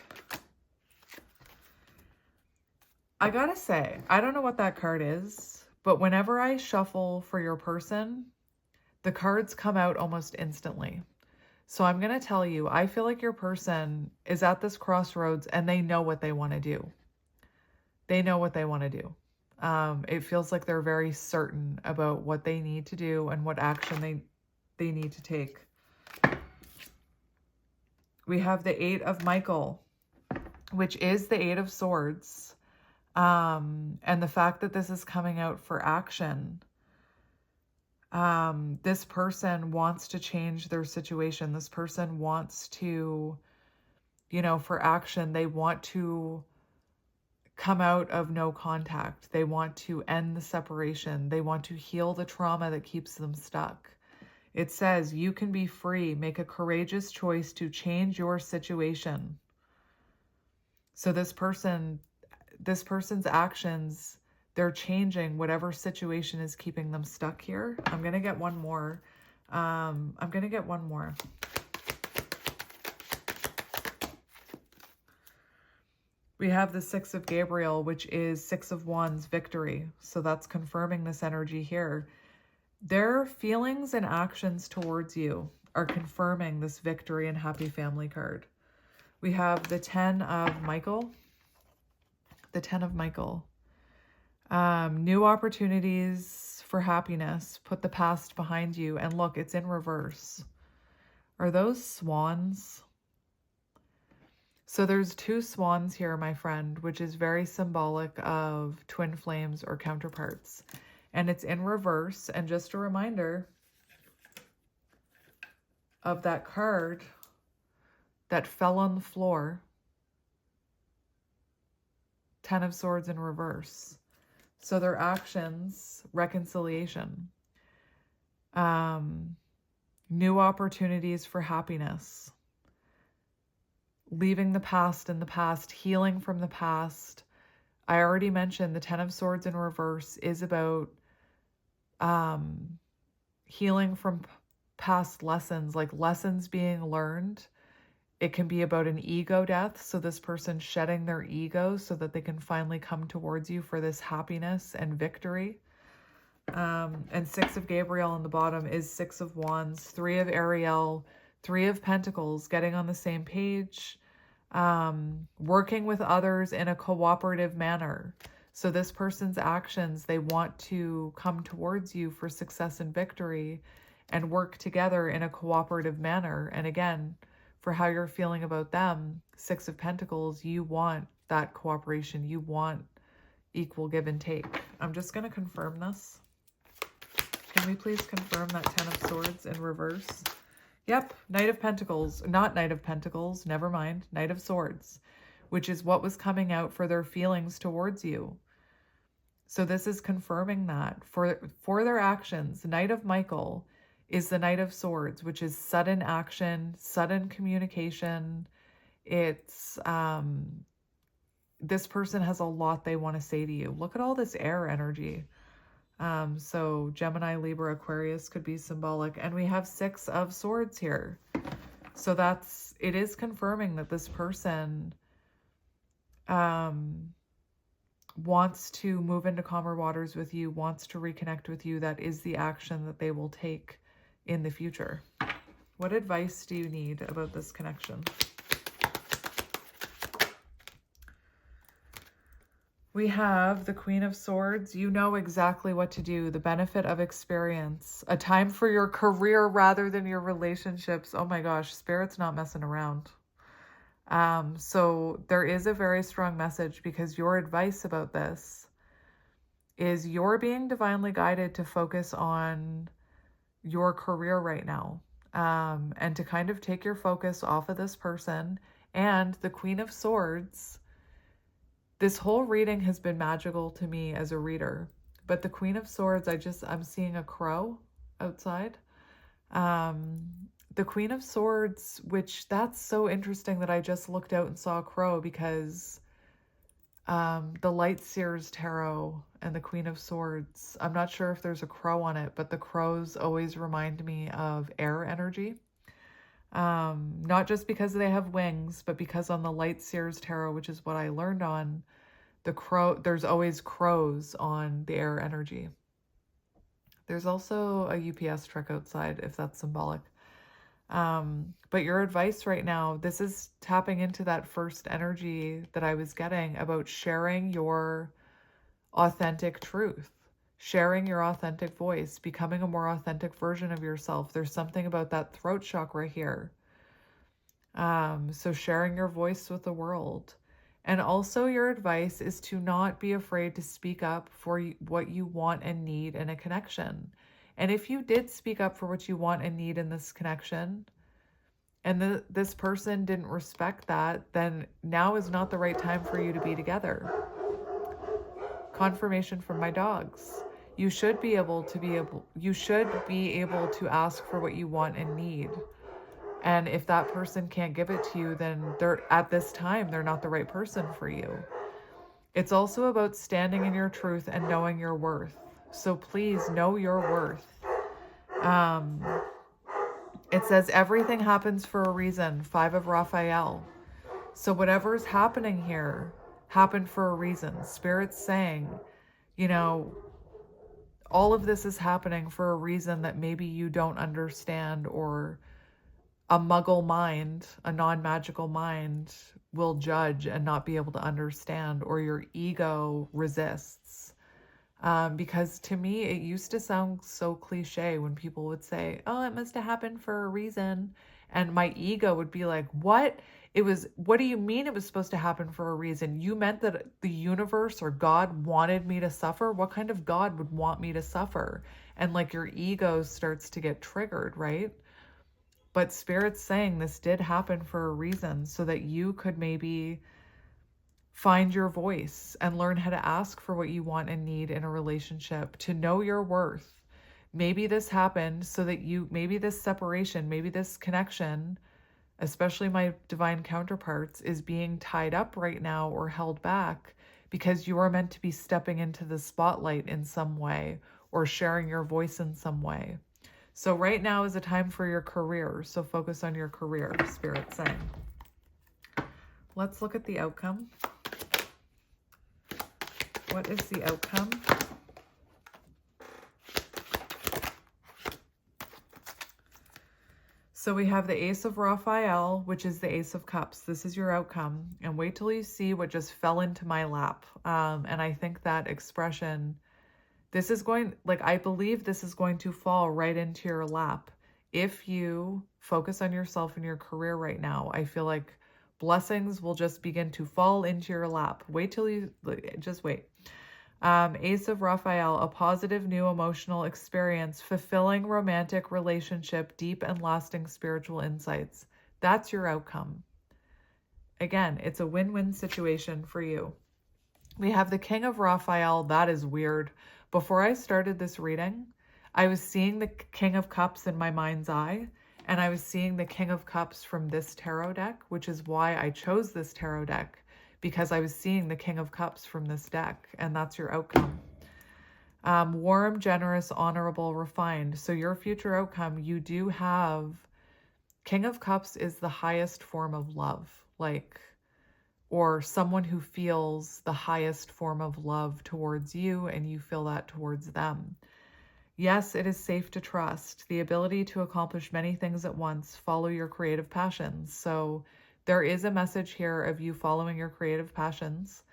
I gotta say, I don't know what that card is, but whenever I shuffle for your person, the cards come out almost instantly. So I'm going to tell you, I feel like your person is at this crossroads and they know what they want to do. They know what they want to do. It feels like they're very certain about what they need to do and what action they need to take. We have the 8 of Michael, which is the 8 of Swords. And the fact that this is coming out for action. This person wants to change their situation. This person wants to, you know, for action, they want to come out of no contact. They want to end the separation. They want to heal the trauma that keeps them stuck. It says, you can be free. Make a courageous choice to change your situation. So this person's actions, they're changing whatever situation is keeping them stuck here. I'm going to get one more. We have the 6 of Gabriel, which is 6 of Wands, victory. So that's confirming this energy here. Their feelings and actions towards you are confirming this victory and happy family card. We have the 10 of Michael. The 10 of Michael. New opportunities for happiness. Put the past behind you. And look, it's in reverse. Are those swans? So there's 2 swans here, my friend, which is very symbolic of twin flames or counterparts. And it's in reverse. And just a reminder of that card that fell on the floor. 10 of Swords in reverse. So their actions, reconciliation, new opportunities for happiness, leaving the past in the past, healing from the past. I already mentioned the 10 of Swords in reverse is about healing from past lessons, like lessons being learned. It can be about an ego death. So this person shedding their ego so that they can finally come towards you for this happiness and victory. And 6 of Gabriel on the bottom is 6 of Wands, 3 of Ariel, 3 of Pentacles, getting on the same page, working with others in a cooperative manner. So this person's actions, they want to come towards you for success and victory and work together in a cooperative manner. And again, for how you're feeling about them, 6 of Pentacles, you want that cooperation. You want equal give and take. I'm just going to confirm this. Can we please confirm that 10 of Swords in reverse? Yep, Knight of Pentacles, not Knight of Pentacles, never mind, Knight of Swords, which is what was coming out for their feelings towards you. So this is confirming that for their actions. Knight of Michael is the Knight of Swords, which is sudden action, sudden communication. It's, this person has a lot they want to say to you. Look at all this air energy. So Gemini, Libra, Aquarius could be symbolic. And we have 6 of Swords here. So it is confirming that this person wants to move into calmer waters with you, wants to reconnect with you. That is the action that they will take in the future. What advice do you need about this connection? We have the Queen of Swords. You know exactly what to do. The benefit of experience. A time for your career rather than your relationships. Oh my gosh, Spirit's not messing around. So there is a very strong message because your advice about this is you're being divinely guided to focus on your career right now, and to kind of take your focus off of this person. And the Queen of Swords, this whole reading has been magical to me as a reader, but the Queen of Swords, I'm seeing a crow outside. The Queen of Swords, which that's so interesting that I just looked out and saw a crow because the Light Seers Tarot and the Queen of Swords, I'm not sure if there's a crow on it, but the crows always remind me of air energy. Not just because they have wings, but because on the Light Seers Tarot, which is what I learned on, there's always crows on the air energy. There's also a UPS truck outside, if that's symbolic. But your advice right now, this is tapping into that first energy that I was getting about sharing your authentic truth, sharing your authentic voice, becoming a more authentic version of yourself. There's something about that throat chakra here. So sharing your voice with the world. And also your advice is to not be afraid to speak up for what you want and need in a connection. And if you did speak up for what you want and need in this connection, and this person didn't respect that, then now is not the right time for you to be together. Confirmation from my dogs. You should be able to ask for what you want and need. And if that person can't give it to you, then at this time, they're not the right person for you. It's also about standing in your truth and knowing your worth. So please know your worth. It says everything happens for a reason. 5 of Raphael. So whatever's happening here happened for a reason. Spirit's saying, all of this is happening for a reason that maybe you don't understand or a muggle mind, a non-magical mind, will judge and not be able to understand, or your ego resists. Because to me, it used to sound so cliche when people would say, oh, it must have happened for a reason. And my ego would be like, what? What do you mean it was supposed to happen for a reason? You meant that the universe or God wanted me to suffer? What kind of God would want me to suffer? And like your ego starts to get triggered, right? But Spirit's saying this did happen for a reason, so that you could maybe find your voice and learn how to ask for what you want and need in a relationship, to know your worth. Maybe this happened so that maybe this separation, maybe this connection, especially my divine counterparts, is being tied up right now or held back because you are meant to be stepping into the spotlight in some way or sharing your voice in some way. So right now is a time for your career. So focus on your career, Spirit's saying. Let's look at the outcome. What is the outcome? So we have the Ace of Raphael, which is the Ace of Cups. This is your outcome. And wait till you see what just fell into my lap. And I think that expression, this is going, like, I believe this is going to fall right into your lap. If you focus on yourself and your career right now, I feel like blessings will just begin to fall into your lap. Wait till you, just wait. Ace of Raphael, a positive new emotional experience, fulfilling romantic relationship, deep and lasting spiritual insights. That's your outcome. Again, it's a win-win situation for you. We have the King of Raphael. That is weird. Before I started this reading, I was seeing the King of Cups in my mind's eye, and I was seeing the King of Cups from this tarot deck, which is why I chose this tarot deck, because I was seeing the King of Cups from this deck, and that's your outcome. Warm, generous, honorable, refined. So your future outcome, you do have, King of Cups is the highest form of love, or someone who feels the highest form of love towards you, and you feel that towards them. Yes, it is safe to trust. The ability to accomplish many things at once. Follow your creative passions. So there is a message here of you following your creative passions.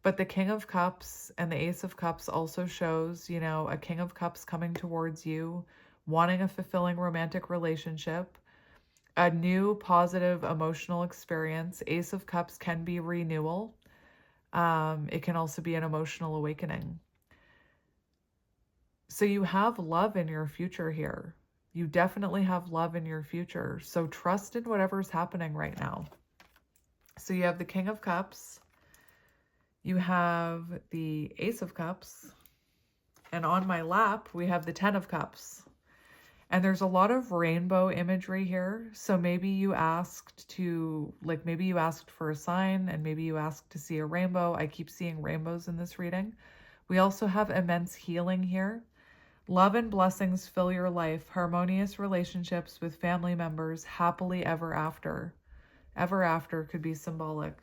But the King of Cups and the Ace of Cups also shows, a King of Cups coming towards you, wanting a fulfilling romantic relationship, a new positive emotional experience. Ace of Cups can be renewal. It can also be an emotional awakening. So you have love in your future here. You definitely have love in your future. So trust in whatever's happening right now. So you have the King of Cups. You have the Ace of Cups. And on my lap, we have the 10 of Cups. And there's a lot of rainbow imagery here. So maybe you asked maybe you asked for a sign, and maybe you asked to see a rainbow. I keep seeing rainbows in this reading. We also have immense healing here. Love and blessings fill your life. Harmonious relationships with family members. Happily ever after. Ever after could be symbolic.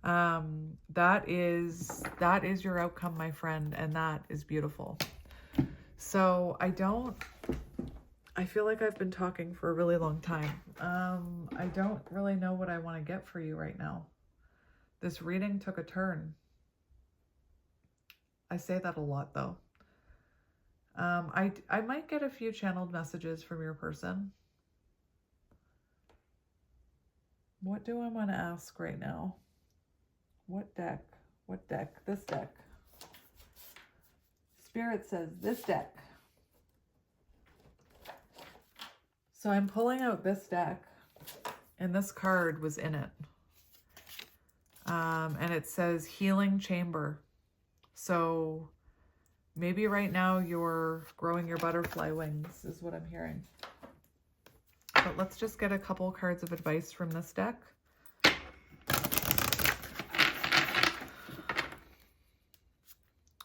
That is your outcome, my friend. And that is beautiful. So I feel like I've been talking for a really long time. I don't really know what I want to get for you right now. This reading took a turn. I say that a lot, though. I might get a few channeled messages from your person. What do I want to ask right now? What deck? What deck? This deck. Spirit says this deck. So I'm pulling out this deck, and this card was in it. And it says Healing Chamber. So maybe right now you're growing your butterfly wings, is what I'm hearing. But let's just get a couple cards of advice from this deck.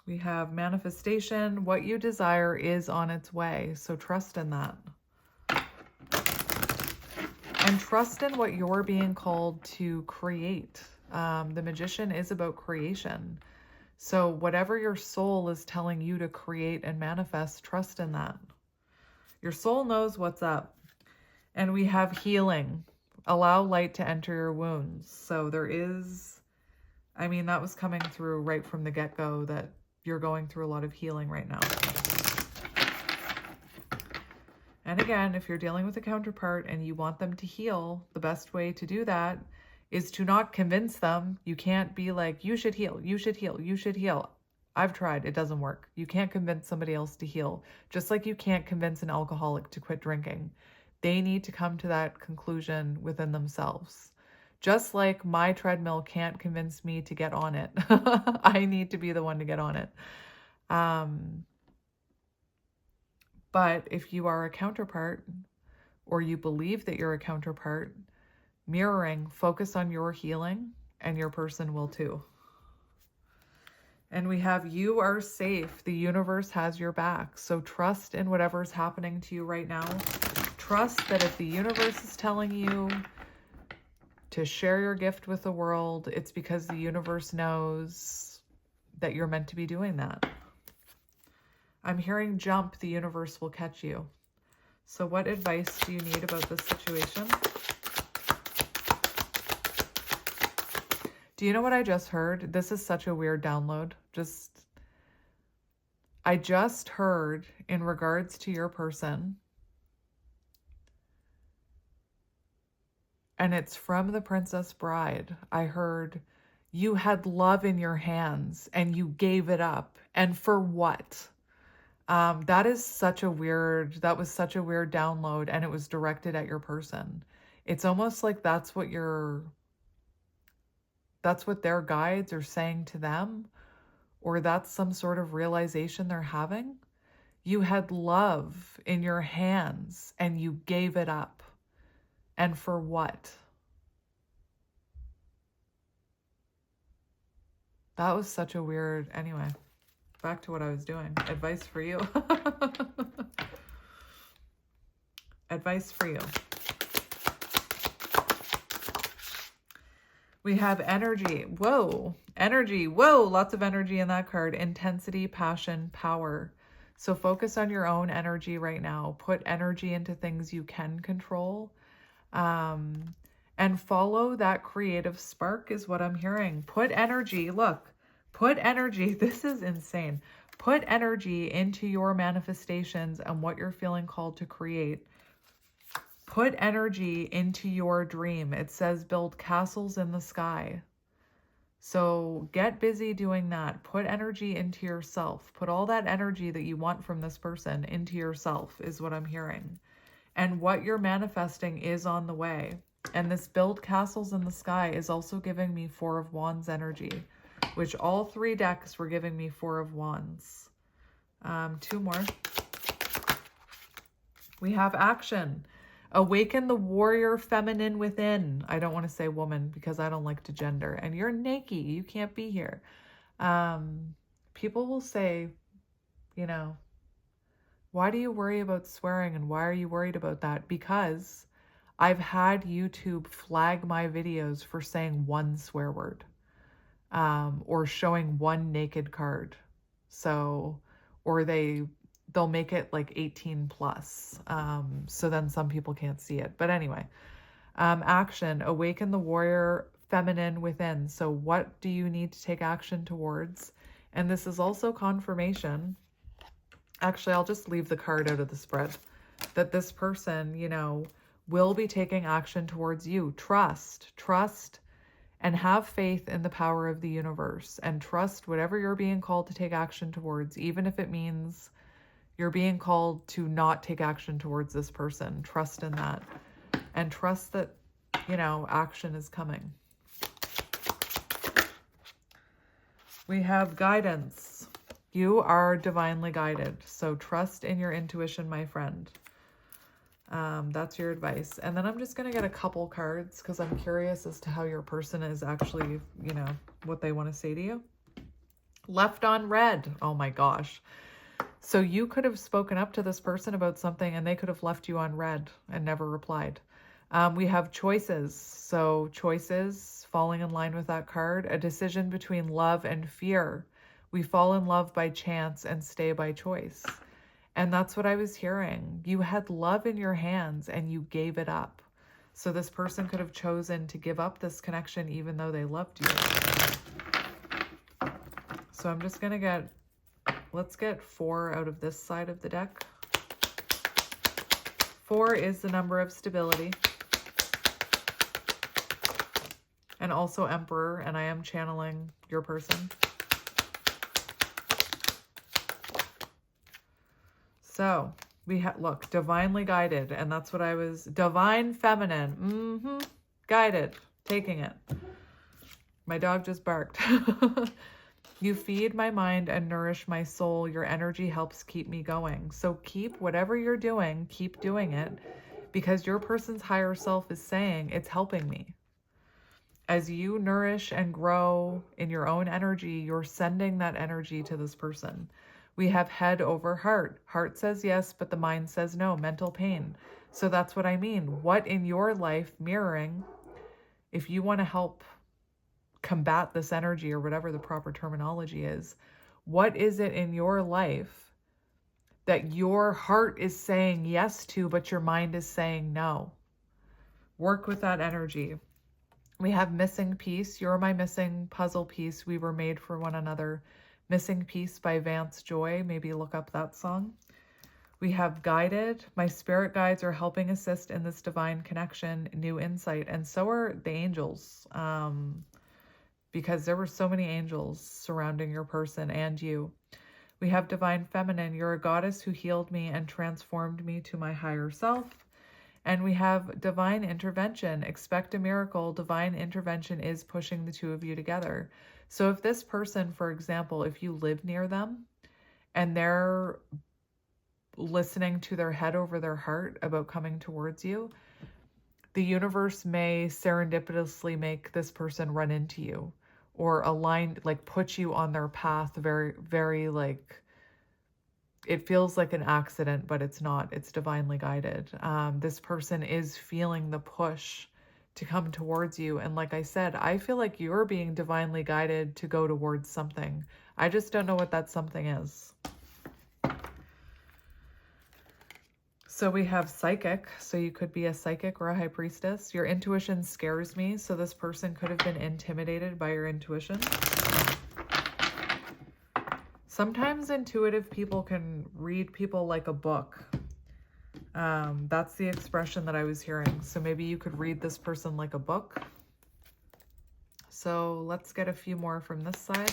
We have manifestation. What you desire is on its way. So trust in that. And trust in what you're being called to create. The Magician is about creation. So whatever your soul is telling you to create and manifest, trust in that. Your soul knows what's up. And we have healing. Allow light to enter your wounds. So there is, I mean, that was coming through right from the get-go, that you're going through a lot of healing right now. And again, if you're dealing with a counterpart and you want them to heal, the best way to do that is to not convince them. You can't be like, you should heal, you should heal, you should heal. I've tried, it doesn't work. You can't convince somebody else to heal, just like you can't convince an alcoholic to quit drinking. They need to come to that conclusion within themselves. Just like my treadmill can't convince me to get on it. I need to be the one to get on it. But if you are a counterpart, or you believe that you're a counterpart, mirroring, focus on your healing, and your person will too. And we have, you are safe. The universe has your back. So trust in whatever's happening to you right now. Trust that if the universe is telling you to share your gift with the world, it's because the universe knows that you're meant to be doing that. I'm hearing jump, the universe will catch you. So what advice do you need about this situation? Do you know what I just heard? This is such a weird download. I just heard, in regards to your person, and it's from the Princess Bride. I heard, you had love in your hands and you gave it up. And for what? That was such a weird download, and it was directed at your person. It's almost like that's what their guides are saying to them, or that's some sort of realization they're having. You had love in your hands and you gave it up. And for what? That was such a weird, anyway, back to what I was doing. Advice for you. Advice for you. We have energy. Whoa. Energy. Whoa. Lots of energy in that card. Intensity, passion, power. So focus on your own energy right now. Put energy into things you can control. And follow that creative spark is what I'm hearing. Put energy. Look. Put energy. This is insane. Put energy into your manifestations and what you're feeling called to create. Put energy into your dream. It says build castles in the sky. So get busy doing that. Put energy into yourself. Put all that energy that you want from this person into yourself is what I'm hearing. And what you're manifesting is on the way. And this build castles in the sky is also giving me Four of Wands energy, which all three decks were giving me Four of Wands. Two more. We have action. Awaken the warrior feminine within. I don't want to say woman because I don't like to gender. And you're naked. You can't be here. People will say, you know, why do you worry about swearing and why are you worried about that? Because I've had YouTube flag my videos for saying one swear word or showing one naked card. So, or they'll make it like 18 plus. So then some people can't see it. But anyway, action, awaken the warrior feminine within. So what do you need to take action towards? And this is also confirmation. Actually, I'll just leave the card out of the spread. That this person, you know, will be taking action towards you. Trust, and have faith in the power of the universe. And trust whatever you're being called to take action towards, even if it means you're being called to not take action towards this person. Trust in that. And trust that, you know, action is coming. We have guidance. You are divinely guided. So trust in your intuition, my friend. That's your advice. And then I'm just going to get a couple cards because I'm curious as to how your person is actually, you know, what they want to say to you. Left on red. Oh my gosh. So you could have spoken up to this person about something and they could have left you on red and never replied. We have choices. So choices, falling in line with that card, a decision between love and fear. We fall in love by chance and stay by choice. And that's what I was hearing. You had love in your hands and you gave it up. So this person could have chosen to give up this connection even though they loved you. So I'm just going to get, let's get 4 out of this side of the deck. 4 is the number of stability. And also Emperor, and I am channeling your person. So we have, look, divinely guided, and that's what I was, divine feminine, guided, taking it. My dog just barked. You feed my mind and nourish my soul. Your energy helps keep me going. So keep whatever you're doing, keep doing it, because your person's higher self is saying it's helping me. As you nourish and grow in your own energy, you're sending that energy to this person. We have head over heart. Heart says yes, but the mind says no, mental pain. So that's what I mean. What in your life mirroring, if you want to help combat this energy or whatever the proper terminology is, what is it in your life that your heart is saying yes to, but your mind is saying no? Work with that energy. We have missing piece. You're my missing puzzle piece. We were made for one another. Missing Piece by Vance Joy. Maybe look up that song. We have guided. My spirit guides are helping assist in this divine connection, new insight. And so are the angels. Because there were so many angels surrounding your person and you. We have divine feminine. You're a goddess who healed me and transformed me to my higher self. And we have divine intervention. Expect a miracle. Divine intervention is pushing the two of you together. So if this person, for example, if you live near them and they're listening to their head over their heart about coming towards you, the universe may serendipitously make this person run into you or align, like put you on their path very, very like, it feels like an accident, but it's not. It's divinely guided. This person is feeling the push to come towards you. And like I said, I feel like you're being divinely guided to go towards something. I just don't know what that something is. So we have psychic. So you could be a psychic or a high priestess. Your intuition scares me. So this person could have been intimidated by your intuition. Sometimes intuitive people can read people like a book. That's the expression that I was hearing. So maybe you could read this person like a book. So let's get a few more from this side.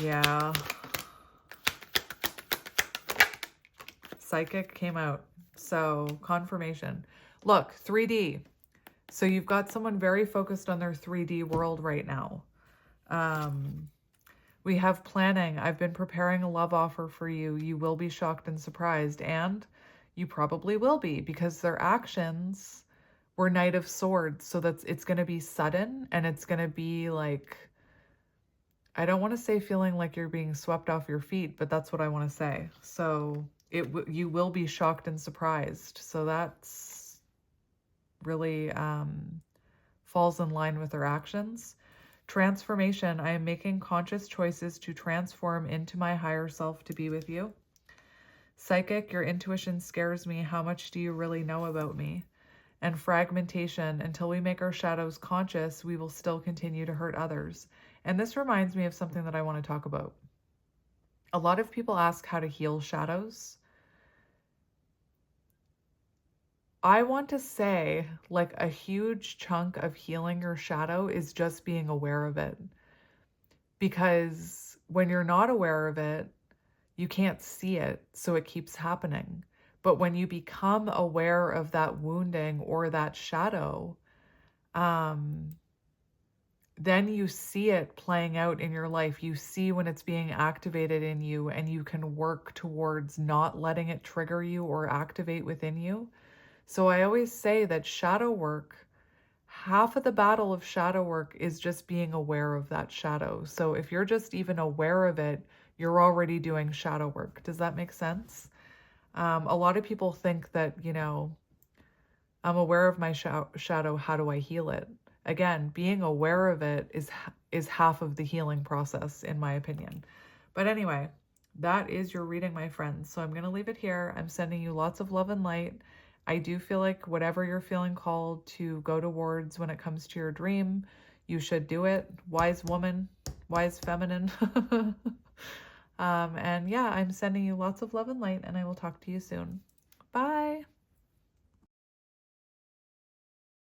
Yeah. Psychic came out. So confirmation. Look, 3D. So you've got someone very focused on their 3D world right now. We have planning. I've been preparing a love offer for you. You will be shocked and surprised. And you probably will be, because their actions were Knight of Swords. So it's going to be sudden, and it's going to be like, I don't want to say feeling like you're being swept off your feet, but that's what I want to say. So you will be shocked and surprised. So that's really falls in line with their actions. Transformation. I am making conscious choices to transform into my higher self to be with you. Psychic. Your intuition scares me. How much do you really know about me? And fragmentation. Until we make our shadows conscious, we will still continue to hurt others. And this reminds me of something that I want to talk about. A lot of people ask how to heal shadows. I want to say, like, a huge chunk of healing your shadow is just being aware of it. Because when you're not aware of it, you can't see it, so it keeps happening. But when you become aware of that wounding or that shadow, then you see it playing out in your life. You see when it's being activated in you, and you can work towards not letting it trigger you or activate within you. So I always say that shadow work, half of the battle of shadow work is just being aware of that shadow. So if you're just even aware of it, you're already doing shadow work. Does that make sense? A lot of people think that, I'm aware of my shadow. How do I heal it? Again, being aware of it is half of the healing process, in my opinion. But anyway, that is your reading, my friends. So I'm going to leave it here. I'm sending you lots of love and light. I do feel like whatever you're feeling called to go towards when it comes to your dream, you should do it. Wise woman, wise feminine. And yeah, I'm sending you lots of love and light, and I will talk to you soon. Bye.